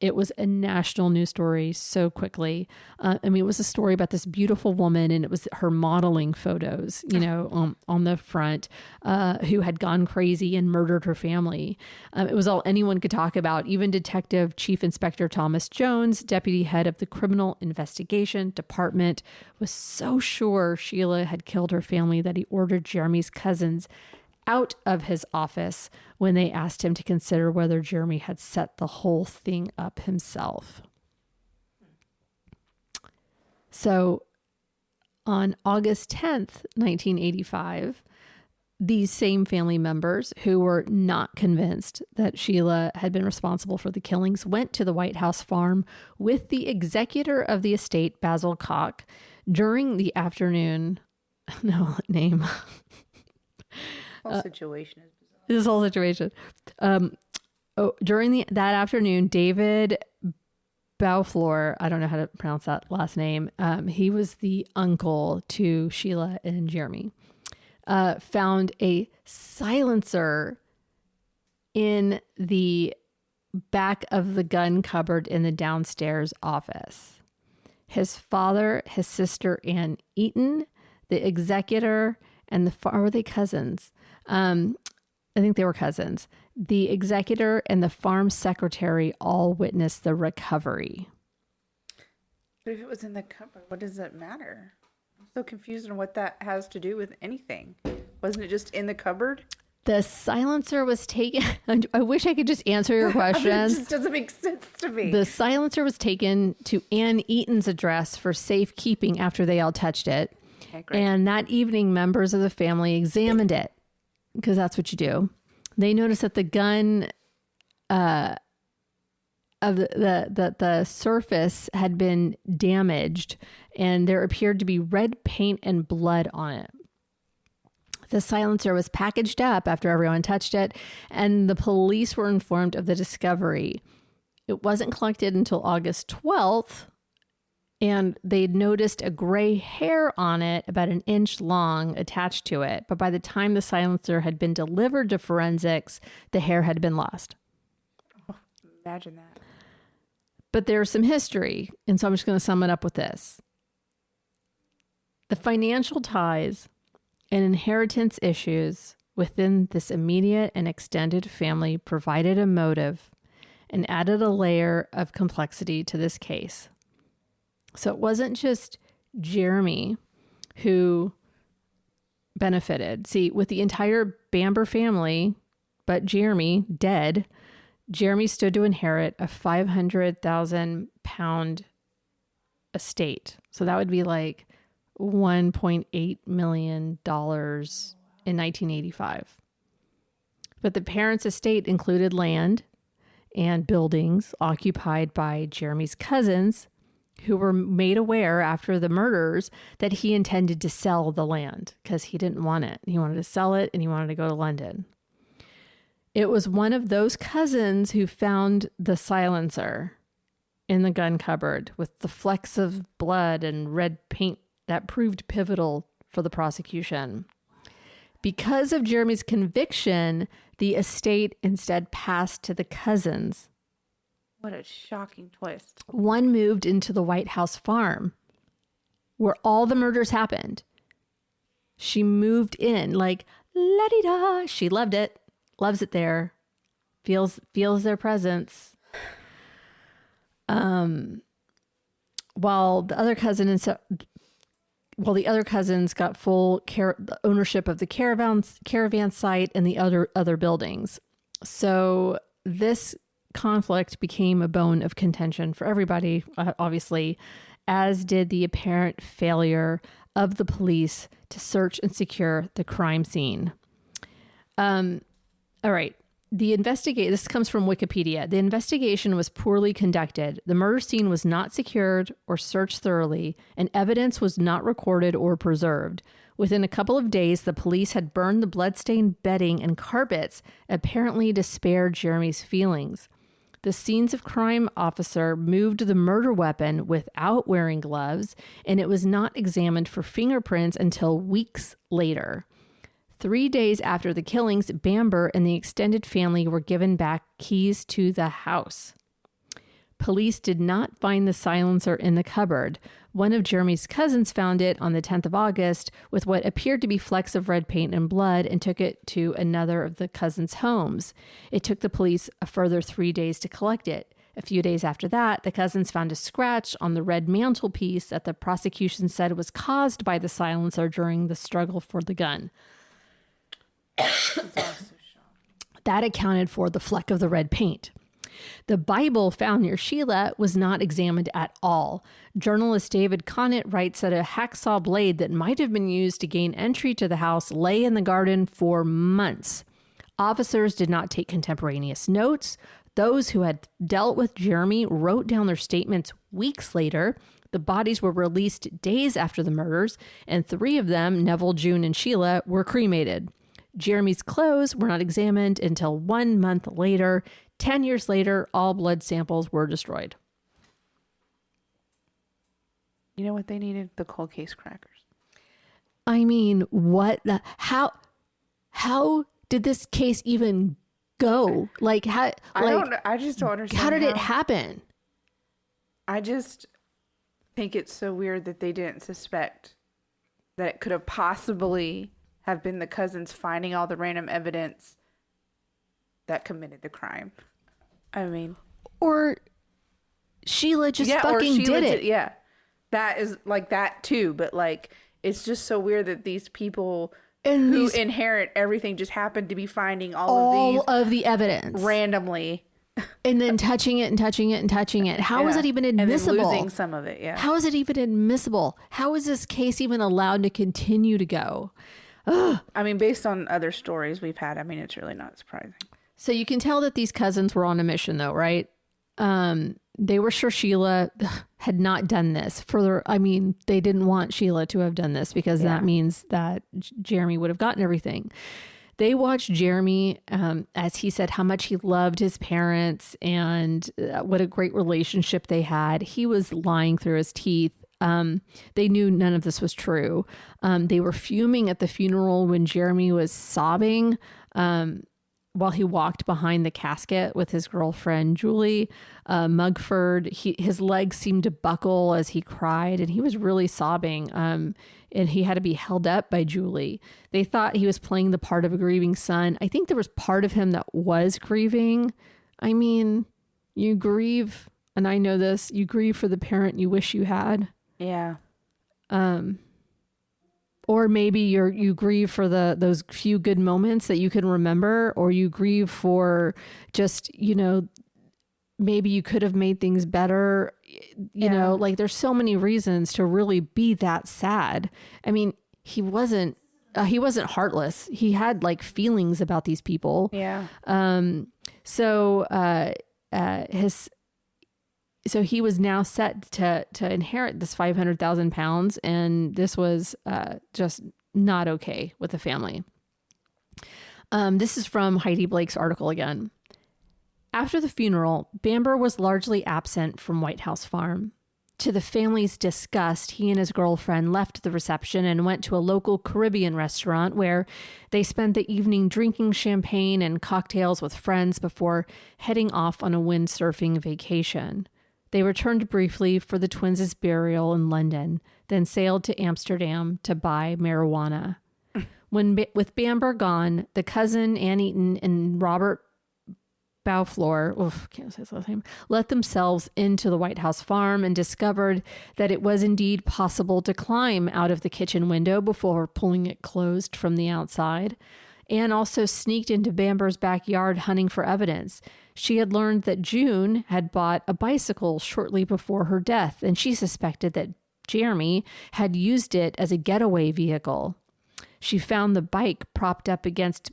It was a national news story so quickly. It was a story about this beautiful woman, and it was her modeling photos, on the front, who had gone crazy and murdered her family. It was all anyone could talk about. Even Detective Chief Inspector Thomas Jones, deputy head of the Criminal Investigation Department, was so sure Sheila had killed her family that he ordered Jeremy's cousins out of his office when they asked him to consider whether Jeremy had set the whole thing up himself. So on August 10th, 1985, these same family members who were not convinced that Sheila had been responsible for the killings went to the White House farm with the executor of the estate, Basil Koch, during the afternoon. No name. Whole situation is bizarre. This whole situation. During that afternoon, David Bauflor, I don't know how to pronounce that last name. He was the uncle to Sheila and Jeremy. Found a silencer in the back of the gun cupboard in the downstairs office. His father, his sister, Ann Eaton, the executor, and were they cousins? I think they were cousins. The executor and the farm secretary all witnessed the recovery. But if it was in the cupboard, what does it matter? I'm so confused on what that has to do with anything. Wasn't it just in the cupboard? The silencer was taken. I wish I could just answer your questions. It just doesn't make sense to me. The silencer was taken to Ann Eaton's address for safekeeping after they all touched it. Okay, great. And that evening, members of the family examined it, because that's what you do. They noticed that the gun of the surface had been damaged, and there appeared to be red paint and blood on it. The silencer was packaged up after everyone touched it, and the police were informed of the discovery. It wasn't collected until August 12th, and they'd noticed a gray hair on it about an inch long attached to it. But by the time the silencer had been delivered to forensics, the hair had been lost. Oh, imagine that. But there's some history, and so I'm just going to sum it up with this. The financial ties and inheritance issues within this immediate and extended family provided a motive and added a layer of complexity to this case. So it wasn't just Jeremy who benefited. See, with the entire Bamber family, but Jeremy dead, Jeremy stood to inherit a £500,000 estate. So that would be like $1.8 million in 1985. But the parents' estate included land and buildings occupied by Jeremy's cousins, who were made aware after the murders that he intended to sell the land because he didn't want it. He wanted to sell it and he wanted to go to London. It was one of those cousins who found the silencer in the gun cupboard with the flecks of blood and red paint that proved pivotal for the prosecution. Because of Jeremy's conviction, the estate instead passed to the cousins. What a shocking twist. One moved into the White House farm where all the murders happened. She moved in like la-di-da. She loved it. Loves it there. Feels their presence. While the other cousins got full ownership of the caravan site and the other buildings. So this conflict became a bone of contention for everybody, obviously, as did the apparent failure of the police to search and secure the crime scene. All right. This comes from Wikipedia. The investigation was poorly conducted. The murder scene was not secured or searched thoroughly, and evidence was not recorded or preserved. Within a couple of days, the police had burned the bloodstained bedding and carpets, apparently to spare Jeremy's feelings. The scenes of crime officer moved the murder weapon without wearing gloves, and it was not examined for fingerprints until weeks later. 3 days after the killings, Bamber and the extended family were given back keys to the house. Police did not find the silencer in the cupboard. One of Jeremy's cousins found it on the 10th of August with what appeared to be flecks of red paint and blood and took it to another of the cousins' homes. It took the police a further 3 days to collect it. A few days after that, the cousins found a scratch on the red mantelpiece that the prosecution said was caused by the silencer during the struggle for the gun. That accounted for the fleck of the red paint. The Bible found near Sheila was not examined at all. Journalist David Conant writes that a hacksaw blade that might have been used to gain entry to the house lay in the garden for months. Officers did not take contemporaneous notes. Those who had dealt with Jeremy wrote down their statements weeks later. The bodies were released days after the murders, and 3 of them, Neville, June, and Sheila, were cremated. Jeremy's clothes were not examined until 1 month later. 10 years later, all blood samples were destroyed. You know what they needed? The cold case crackers. I mean, how did this case even go? I just don't understand. How did it happen? I just think it's so weird that they didn't suspect that it could have possibly have been the cousins finding all the random evidence that committed the crime. I mean, or Sheila just fucking did it. Yeah. That is like that too. But like, it's just so weird that these people who inherit everything just happen to be finding all of the evidence randomly. And then touching it and touching it and touching it. How is it even admissible? And then losing some of it. Yeah. How is it even admissible? How is this case even allowed to continue to go? Ugh. I mean, based on other stories we've had, I mean, it's really not surprising. So you can tell that these cousins were on a mission though, right? They were sure Sheila had not done this. They didn't want Sheila to have done this because that means that Jeremy would have gotten everything. They watched Jeremy, as he said, how much he loved his parents and what a great relationship they had. He was lying through his teeth. They knew none of this was true. They were fuming at the funeral when Jeremy was sobbing while he walked behind the casket with his girlfriend, Julie Mugford. His legs seemed to buckle as he cried, and he was really sobbing. And he had to be held up by Julie. They thought he was playing the part of a grieving son. I think there was part of him that was grieving. I mean, you grieve, and I know this, you grieve for the parent you wish you had. Yeah. Or maybe you grieve for those few good moments that you can remember, or you grieve for just, maybe you could have made things better. Like there's so many reasons to really be that sad. I mean, he wasn't heartless. He had like feelings about these people. Yeah. So he was now set to inherit this 500,000 pounds, and this was just not okay with the family. This is from Heidi Blake's article again. After the funeral, Bamber was largely absent from White House Farm. To the family's disgust, he and his girlfriend left the reception and went to a local Caribbean restaurant where they spent the evening drinking champagne and cocktails with friends before heading off on a windsurfing vacation. They returned briefly for the twins' burial in London, then sailed to Amsterdam to buy marijuana. With Bamber gone, the cousin, Ann Eaton, and Robert can't say his last name, let themselves into the White House Farm and discovered that it was indeed possible to climb out of the kitchen window before pulling it closed from the outside. Anne also sneaked into Bamber's backyard hunting for evidence. She had learned that June had bought a bicycle shortly before her death, and she suspected that Jeremy had used it as a getaway vehicle. She found the bike propped up against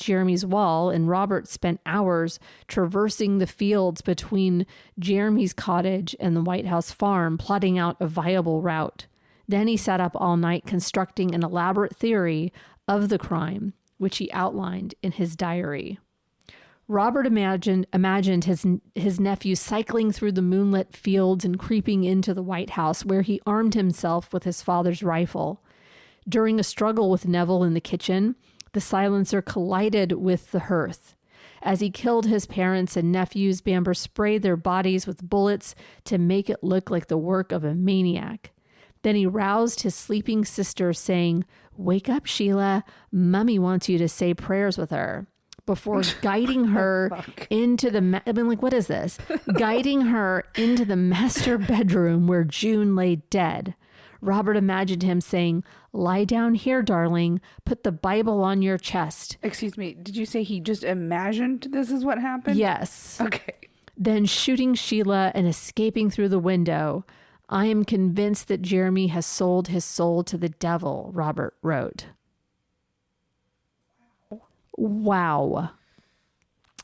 Jeremy's wall, and Robert spent hours traversing the fields between Jeremy's cottage and the White House Farm, plotting out a viable route. Then he sat up all night constructing an elaborate theory of the crime, which he outlined in his diary. Robert imagined his nephew cycling through the moonlit fields and creeping into the White House, where he armed himself with his father's rifle. During a struggle with Neville in the kitchen, the silencer collided with the hearth. As he killed his parents and nephews, Bamber sprayed their bodies with bullets to make it look like the work of a maniac. Then he roused his sleeping sister, saying, "Wake up, Sheila. Mummy wants you to say prayers with her," before guiding her into what is this? Guiding her into the master bedroom where June lay dead. Robert imagined him saying, "Lie down here, darling. Put the Bible on your chest." Excuse me. Did you say he just imagined this is what happened? Yes. Okay. Then shooting Sheila and escaping through the window. "I am convinced that Jeremy has sold his soul to the devil," Robert wrote. Wow.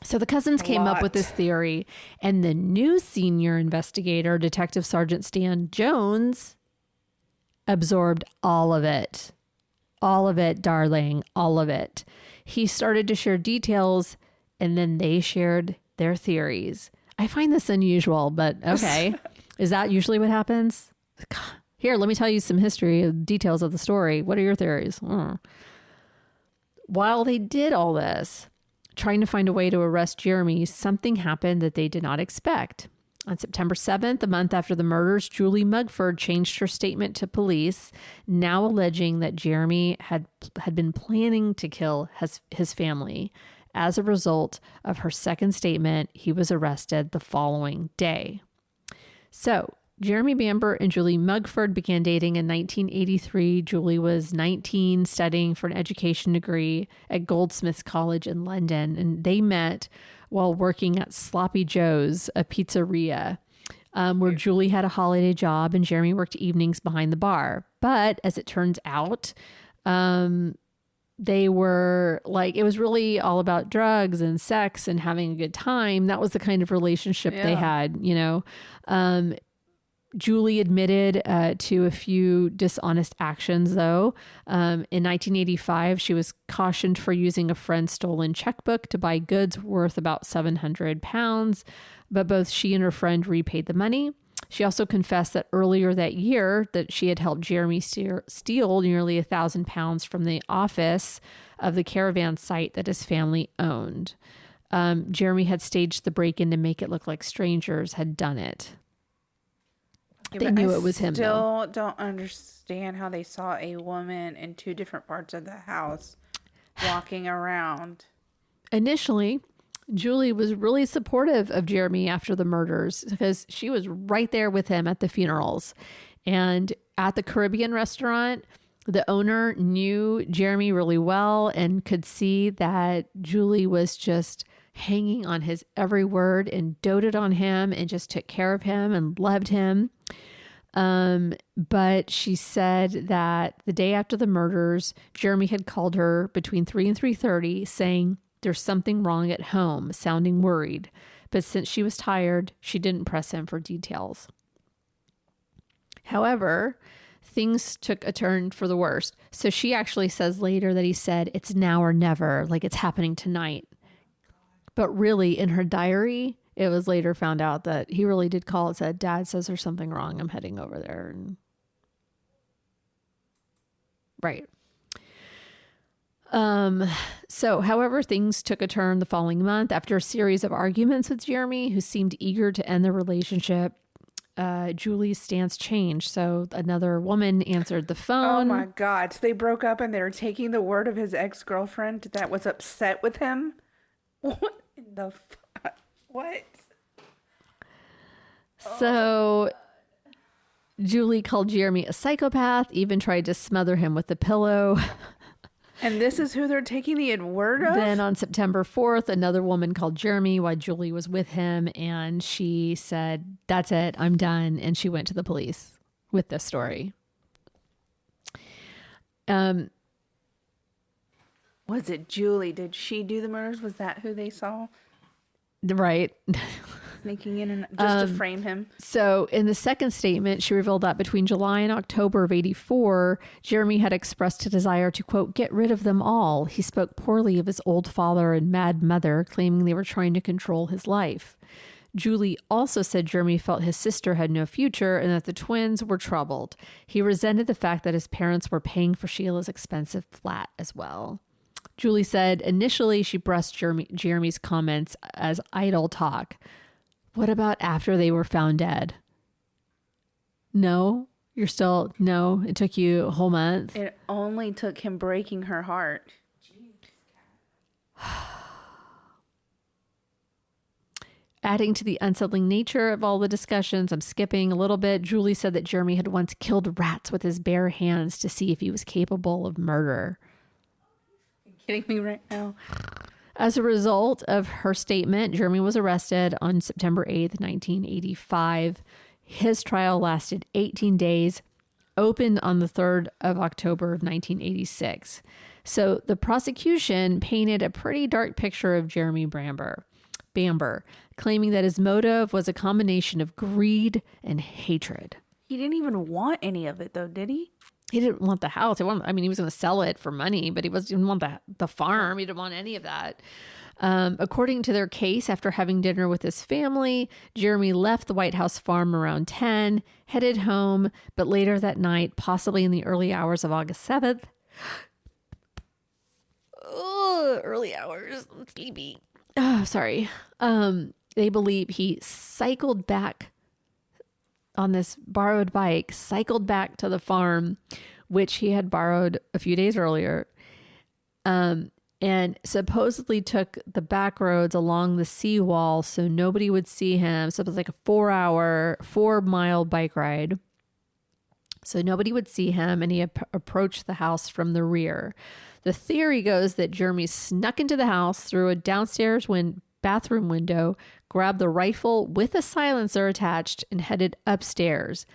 So the cousins came up with this theory, and the new senior investigator, Detective Sergeant Stan Jones, absorbed all of it. All of it, darling, all of it. He started to share details, and then they shared their theories. I find this unusual, but okay. Is that usually what happens? Here, let me tell you some history, details of the story. What are your theories? While they did all this, trying to find a way to arrest Jeremy, something happened that they did not expect. On September 7th, a month after the murders, Julie Mugford changed her statement to police, now alleging that Jeremy had been planning to kill his family. As a result of her second statement, he was arrested the following day. So, Jeremy Bamber and Julie Mugford began dating in 1983. Julie was 19, studying for an education degree at Goldsmiths College in London, and they met while working at Sloppy Joe's, a pizzeria, where Julie had a holiday job and Jeremy worked evenings behind the bar. But as it turns out, they were like, it was really all about drugs and sex and having a good time. That was the kind of relationship they had, Julie admitted to a few dishonest actions, though. In 1985, she was cautioned for using a friend's stolen checkbook to buy goods worth about £700, but both she and her friend repaid the money. She also confessed that earlier that year that she had helped Jeremy steal nearly £1,000 from the office of the caravan site that his family owned. Jeremy had staged the break-in to make it look like strangers had done it. They knew it was him, though. I still don't understand how they saw a woman in two different parts of the house walking around. Initially, Julie was really supportive of Jeremy after the murders because she was right there with him at the funerals. And at the Caribbean restaurant, the owner knew Jeremy really well and could see that Julie was just hanging on his every word and doted on him and just took care of him and loved him. But she said that the day after the murders, Jeremy had called her between 3 and 3:30 saying there's something wrong at home, sounding worried. But since she was tired, she didn't press him for details. However, things took a turn for the worst. So she actually says later that he said, it's now or never, like it's happening tonight. But really, in her diary, it was later found out that he really did call and said, Dad says there's something wrong. I'm heading over there. And... Right. So, however, things took a turn the following month after a series of arguments with Jeremy, who seemed eager to end the relationship. Julie's stance changed. So another woman answered the phone. Oh my God. So they broke up and they were taking the word of his ex-girlfriend that was upset with him. What in the fuck? What? So Julie called Jeremy a psychopath, even tried to smother him with a pillow. And this is who they're taking the word of? Then on September 4th, another woman called Jeremy while Julie was with him. And she said, that's it, I'm done. And she went to the police with this story. Was it Julie? Did she do the murders? Was that who they saw? Right. Sneaking in and just to frame him. So in the second statement, she revealed that between July and October of 84, Jeremy had expressed a desire to, quote, get rid of them all. He spoke poorly of his old father and mad mother, claiming they were trying to control his life. Julie also said Jeremy felt his sister had no future and that the twins were troubled. He resented the fact that his parents were paying for Sheila's expensive flat as well. Julie said initially she brushed Jeremy's comments as idle talk. What about after they were found dead? No, no, it took you a whole month. It only took him breaking her heart. Adding to the unsettling nature of all the discussions, I'm skipping a little bit. Julie said that Jeremy had once killed rats with his bare hands to see if he was capable of murder. Kidding me right now? As a result of her statement, Jeremy was arrested on September 8th, 1985. His trial lasted 18 days, opened on the 3rd of October of 1986. So the prosecution painted a pretty dark picture of Jeremy Bamber, claiming that his motive was a combination of greed and hatred. He didn't even want any of it, though, did he? He didn't want the house. He was going to sell it for money, but he didn't want the farm. He didn't want any of that. According to their case, after having dinner with his family, Jeremy left the White House farm around 10, headed home, but later that night, possibly in the early hours of August 7th, early hours, I'm sleepy. Oh, sorry. They believe he cycled back on this borrowed bike, cycled back to the farm, which he had borrowed a few days earlier, and supposedly took the back roads along the seawall so nobody would see him. So it was like a 4-mile bike ride. So nobody would see him, and he approached the house from the rear. The theory goes that Jeremy snuck into the house through a downstairs bathroom window, grabbed the rifle with a silencer attached, and headed upstairs.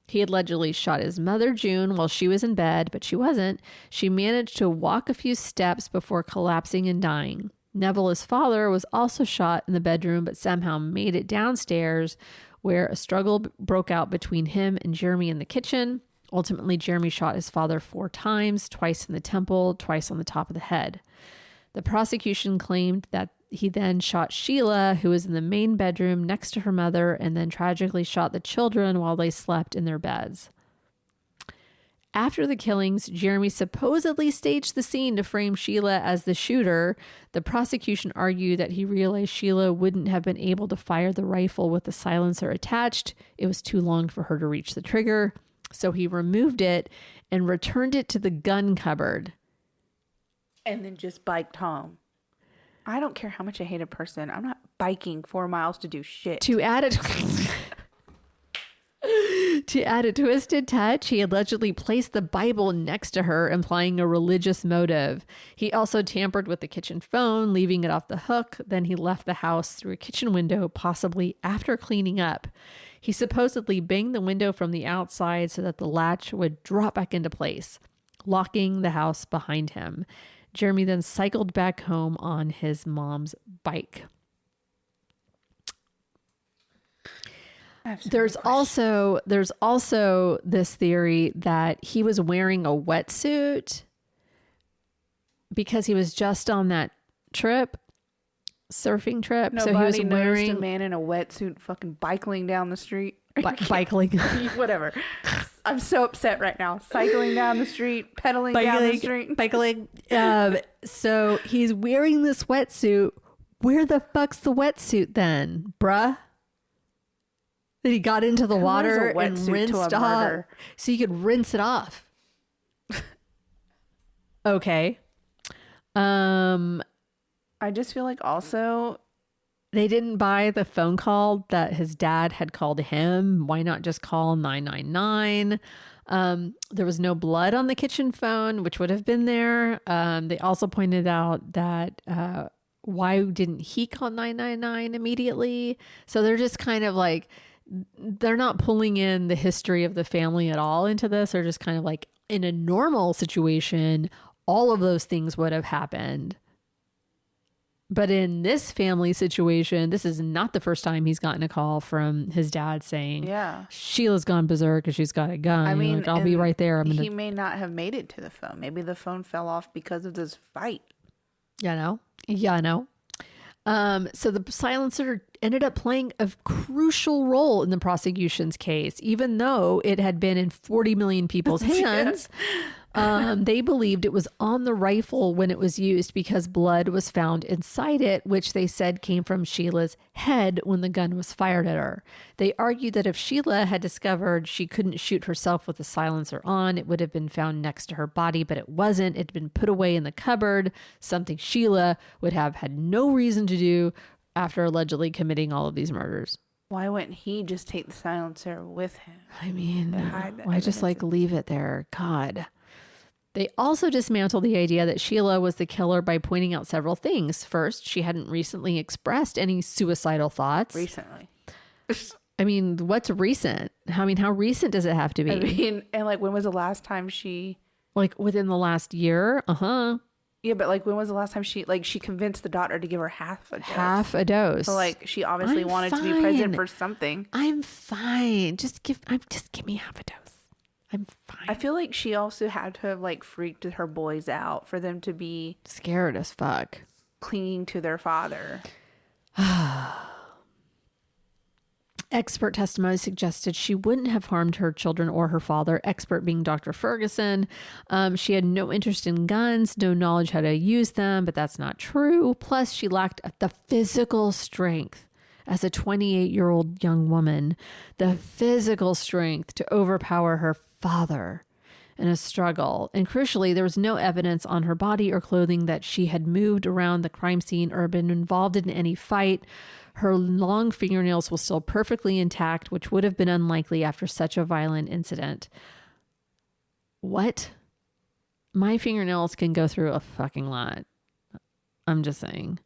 He allegedly shot his mother, June, while she was in bed, but she wasn't. She managed to walk a few steps before collapsing and dying. Neville, his father, was also shot in the bedroom, but somehow made it downstairs where a struggle broke out between him and Jeremy in the kitchen. Ultimately, Jeremy shot his father 4 times, twice in the temple, twice on the top of the head. The prosecution claimed that he then shot Sheila, who was in the main bedroom next to her mother, and then tragically shot the children while they slept in their beds. After the killings, Jeremy supposedly staged the scene to frame Sheila as the shooter. The prosecution argued that he realized Sheila wouldn't have been able to fire the rifle with the silencer attached. It was too long for her to reach the trigger. So he removed it and returned it to the gun cupboard. And then just biked home. I don't care how much I hate a person. I'm not biking 4 miles to do shit. To add a twisted touch, he allegedly placed the Bible next to her, implying a religious motive. He also tampered with the kitchen phone, leaving it off the hook. Then he left the house through a kitchen window, possibly after cleaning up. He supposedly banged the window from the outside so that the latch would drop back into place, locking the house behind him. Jeremy then cycled back home on his mom's bike. There's also this theory that he was wearing a wetsuit because he was just on that surfing trip. Nobody so he was wearing a man in a wetsuit fucking biking down the street. Biking. Whatever. I'm so upset right now. Cycling down the street, pedaling down the street. Biking. So he's wearing this wetsuit. Where the fuck's the wetsuit then, bruh? That he got into the water and rinsed off. So you could rinse it off. Okay. I just feel like also they didn't buy the phone call that his dad had called him. Why not just call 999? There was no blood on the kitchen phone, which would have been there. They also pointed out that why didn't he call 999 immediately? So they're just kind of like, they're not pulling in the history of the family at all into this. They're just kind of like, in a normal situation, all of those things would have happened. But in this family situation, this is not the first time he's gotten a call from his dad saying, Sheila's gone berserk because she's got a gun. I mean, like, I'll be right there. He may not have made it to the phone. Maybe the phone fell off because of this fight. Yeah, I know. So the silencer ended up playing a crucial role in the prosecution's case, even though it had been in 40 million people's hands. They believed it was on the rifle when it was used because blood was found inside it, which they said came from Sheila's head when the gun was fired at her. They argued that if Sheila had discovered she couldn't shoot herself with the silencer on, it would have been found next to her body, but it wasn't. It had been put away in the cupboard, something Sheila would have had no reason to do after allegedly committing all of these murders. Why wouldn't he just take the silencer with him? I mean, why just like leave it there? God. They also dismantled the idea that Sheila was the killer by pointing out several things. First, she hadn't recently expressed any suicidal thoughts. Recently. I mean, what's recent? I mean, how recent does it have to be? I mean, and like, when was the last time she... Like, within the last year? Uh-huh. Yeah, but like, when was the last time she convinced the doctor to give her half a dose? Half a dose. So like, she obviously wanted to be present for something. I'm fine. Just give me half a dose. I'm fine. I feel like she also had to have like freaked her boys out for them to be scared as fuck, clinging to their father. Expert testimony suggested she wouldn't have harmed her children or her father, expert being Dr. Ferguson. She had no interest in guns, no knowledge how to use them, but that's not true. Plus, she lacked the physical strength as a 28-year-old young woman, the physical strength to overpower her father in a struggle. And crucially, there was no evidence on her body or clothing that she had moved around the crime scene or been involved in any fight. Her long fingernails were still perfectly intact, which would have been unlikely after such a violent incident. What? My fingernails can go through a fucking lot. I'm just saying.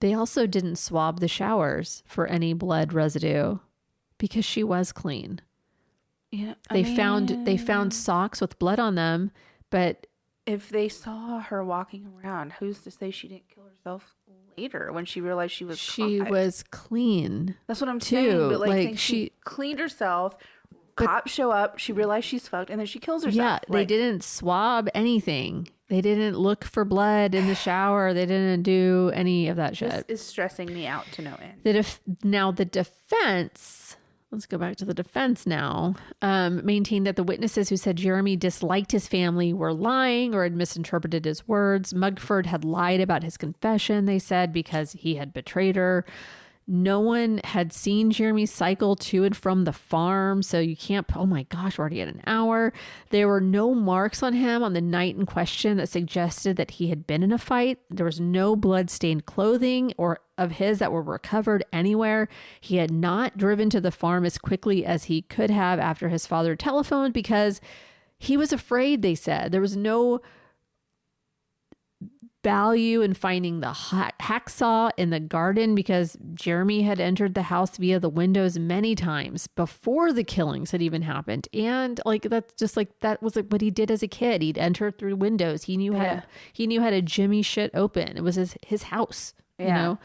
They also didn't swab the showers for any blood residue because she was clean. Yeah, they found socks with blood on them, but if they saw her walking around, who's to say she didn't kill herself later when she realized she was She caught. was clean. That's what I'm too. saying. But Like, she cleaned herself. Cops show up. She realized she's fucked, and then she kills herself. Yeah, they didn't swab anything. They didn't look for blood in the shower. They didn't do any of that shit. This is stressing me out to no end. Now the defense, let's go back to the defense now, maintained that the witnesses who said Jeremy disliked his family were lying or had misinterpreted his words. Mugford had lied about his confession, they said, because he had betrayed her. No one had seen Jeremy cycle to and from the farm, so you can't, oh my gosh, we're already at an hour. There were no marks on him on the night in question that suggested that he had been in a fight. There was no blood-stained clothing or of his that were recovered anywhere. He had not driven to the farm as quickly as he could have after his father telephoned because he was afraid, they said. There was no value in finding the hacksaw in the garden because Jeremy had entered the house via the windows many times before the killings had even happened. And like, that's just like, that was like what he did as a kid. He'd enter through windows. He knew how to jimmy shit open. It was his house, you know?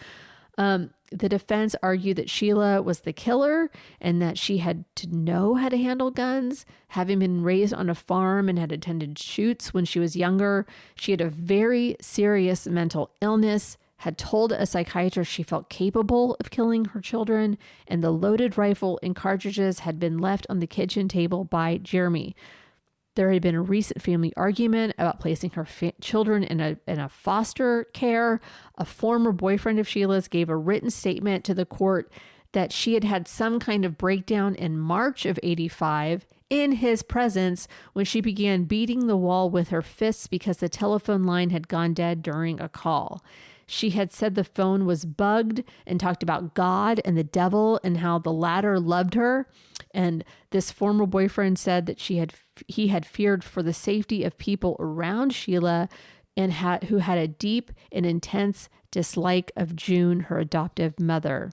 The defense argued that Sheila was the killer and that she had to know how to handle guns, having been raised on a farm and had attended shoots when she was younger. She had a very serious mental illness, had told a psychiatrist she felt capable of killing her children, and the loaded rifle and cartridges had been left on the kitchen table by Jeremy. There had been a recent family argument about placing her children in a foster care. A former boyfriend of Sheila's gave a written statement to the court that she had had some kind of breakdown in March of '85 in his presence when she began beating the wall with her fists because the telephone line had gone dead during a call. She had said the phone was bugged and talked about God and the devil and how the latter loved her. And this former boyfriend said that he had feared for the safety of people around Sheila and who had a deep and intense dislike of June, her adoptive mother.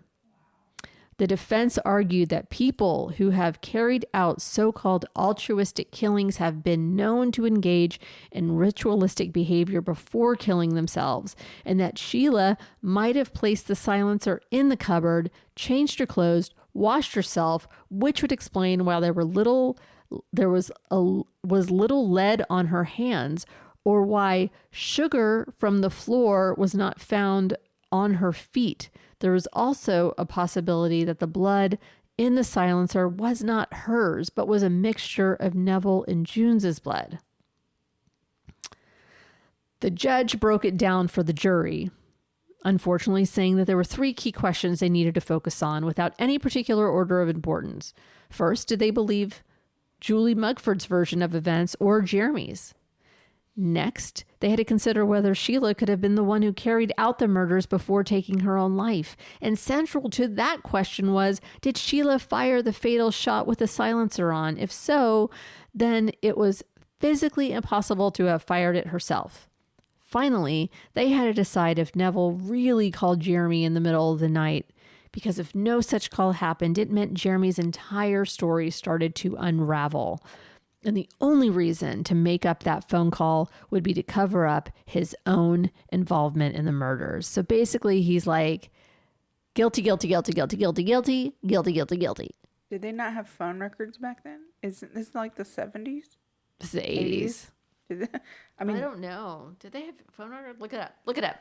The defense argued that people who have carried out so-called altruistic killings have been known to engage in ritualistic behavior before killing themselves, and that Sheila might have placed the silencer in the cupboard, changed her clothes, washed herself, which would explain why there was little lead on her hands, or why sugar from the floor was not found on her feet. There was also a possibility that the blood in the silencer was not hers, but was a mixture of Neville and June's blood. The judge broke it down for the jury, unfortunately saying that there were 3 key questions they needed to focus on without any particular order of importance. First, did they believe Julie Mugford's version of events or Jeremy's? Next, they had to consider whether Sheila could have been the one who carried out the murders before taking her own life. And central to that question was, did Sheila fire the fatal shot with the silencer on? If so, then it was physically impossible to have fired it herself. Finally, they had to decide if Neville really called Jeremy in the middle of the night, because if no such call happened, it meant Jeremy's entire story started to unravel. And the only reason to make up that phone call would be to cover up his own involvement in the murders. So basically, he's like, guilty, guilty, guilty, guilty, guilty, guilty, guilty, guilty, guilty. Did they not have phone records back then? Isn't this like the 70s? It's the 80s. I mean, I don't know. Did they have phone records? Look it up. Look it up.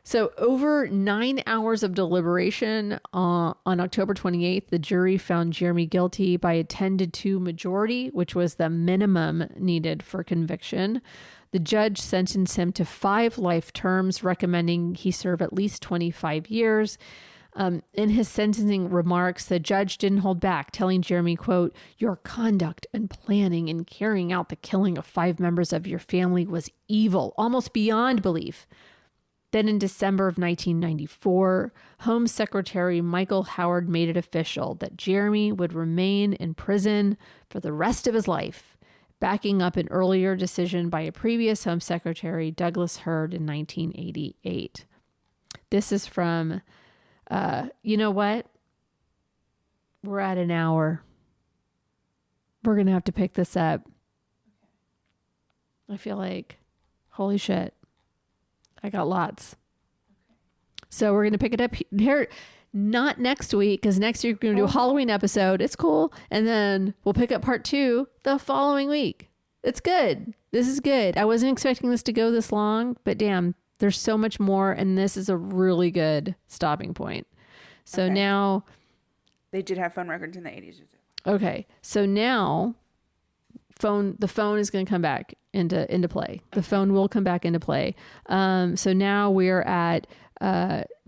So over 9 hours of deliberation on October 28th, the jury found Jeremy guilty by a 10-2 majority, which was the minimum needed for conviction. The judge sentenced him to 5 life terms, recommending he serve at least 25 years. In his sentencing remarks, the judge didn't hold back, telling Jeremy, quote, "Your conduct and planning in carrying out the killing of 5 members of your family was evil, almost beyond belief." Then in December of 1994, Home Secretary Michael Howard made it official that Jeremy would remain in prison for the rest of his life, backing up an earlier decision by a previous Home Secretary, Douglas Hurd, in 1988. This is from, you know what? We're at an hour. We're going to have to pick this up. I feel like, holy shit. I got lots. So we're going to pick it up here, not next week, because next week we're going to do a Halloween episode. It's cool. And then we'll pick up part 2 the following week. It's good. This is good. I wasn't expecting this to go this long, but damn, there's so much more. And this is a really good stopping point. So now... They did have phone records in the 80s. Okay. So now the phone is going to come back into play. The phone will come back into play. So now we're at...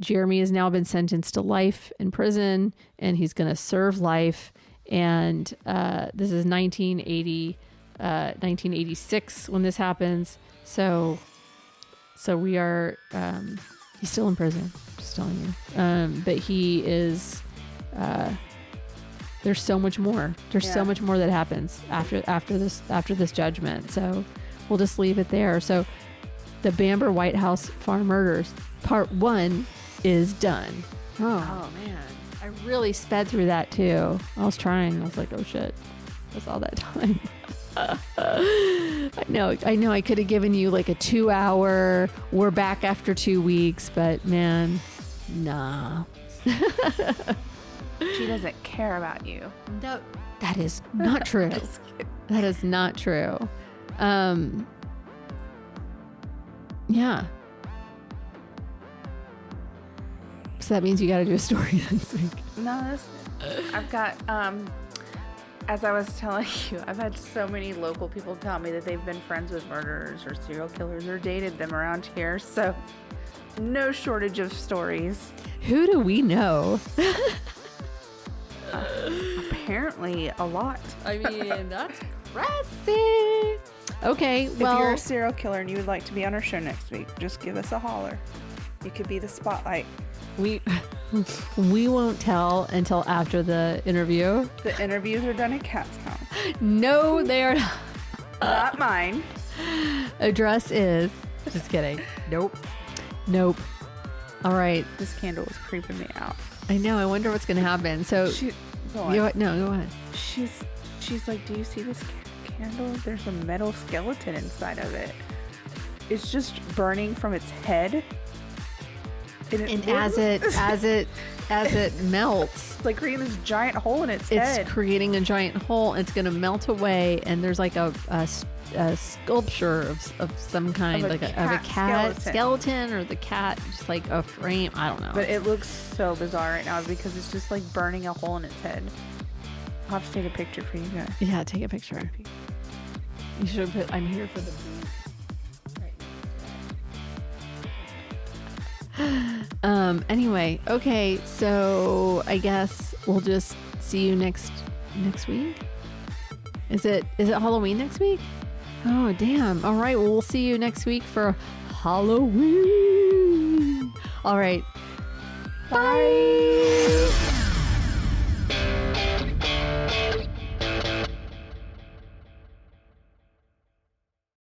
Jeremy has now been sentenced to life in prison, and he's going to serve life. And this is 1986 when this happens. So we are, he's still in prison, just telling you. But he is, there's so much more. There's so much more that happens after this judgment. So we'll just leave it there. So the Bamber White House Farm Murders Part 1 is done. Oh man. I really sped through that too. I was trying. I was like, oh shit. That's all that time. I know I could have given you like a 2-hour, we're back after 2 weeks, but man, nah. She doesn't care about you. No, that is not true. That is not true. Yeah. So that means you got to do a story next week. No, I've got, as I was telling you, I've had so many local people tell me that they've been friends with murderers or serial killers or dated them around here. So no shortage of stories. Who do we know? Apparently a lot. I mean, that's crazy. Okay, well. If you're a serial killer and you would like to be on our show next week, just give us a holler. You could be the spotlight. We won't tell until after the interview. The interviews are done at Cat's house. No, they are not mine. Address is. Just kidding. Nope. All right. This candle is creeping me out. I know. I wonder what's going to happen. So, go ahead. She's like, do you see this candle? There's a metal skeleton inside of it. It's just burning from its head. And as it melts, it's like creating this giant hole in its head. It's creating a giant hole. It's going to melt away, and there's like a sculpture of some kind, of a cat skeleton, or the cat just like a frame. I don't know. But it looks so bizarre right now because it's just like burning a hole in its head. I'll have to take a picture for you guys. Yeah, take a picture. You should put. I'm here for the. Anyway, okay, so I guess we'll just see you next week. Is it Halloween next week? Oh, damn. All right, well, we'll see you next week for Halloween. All right. Bye.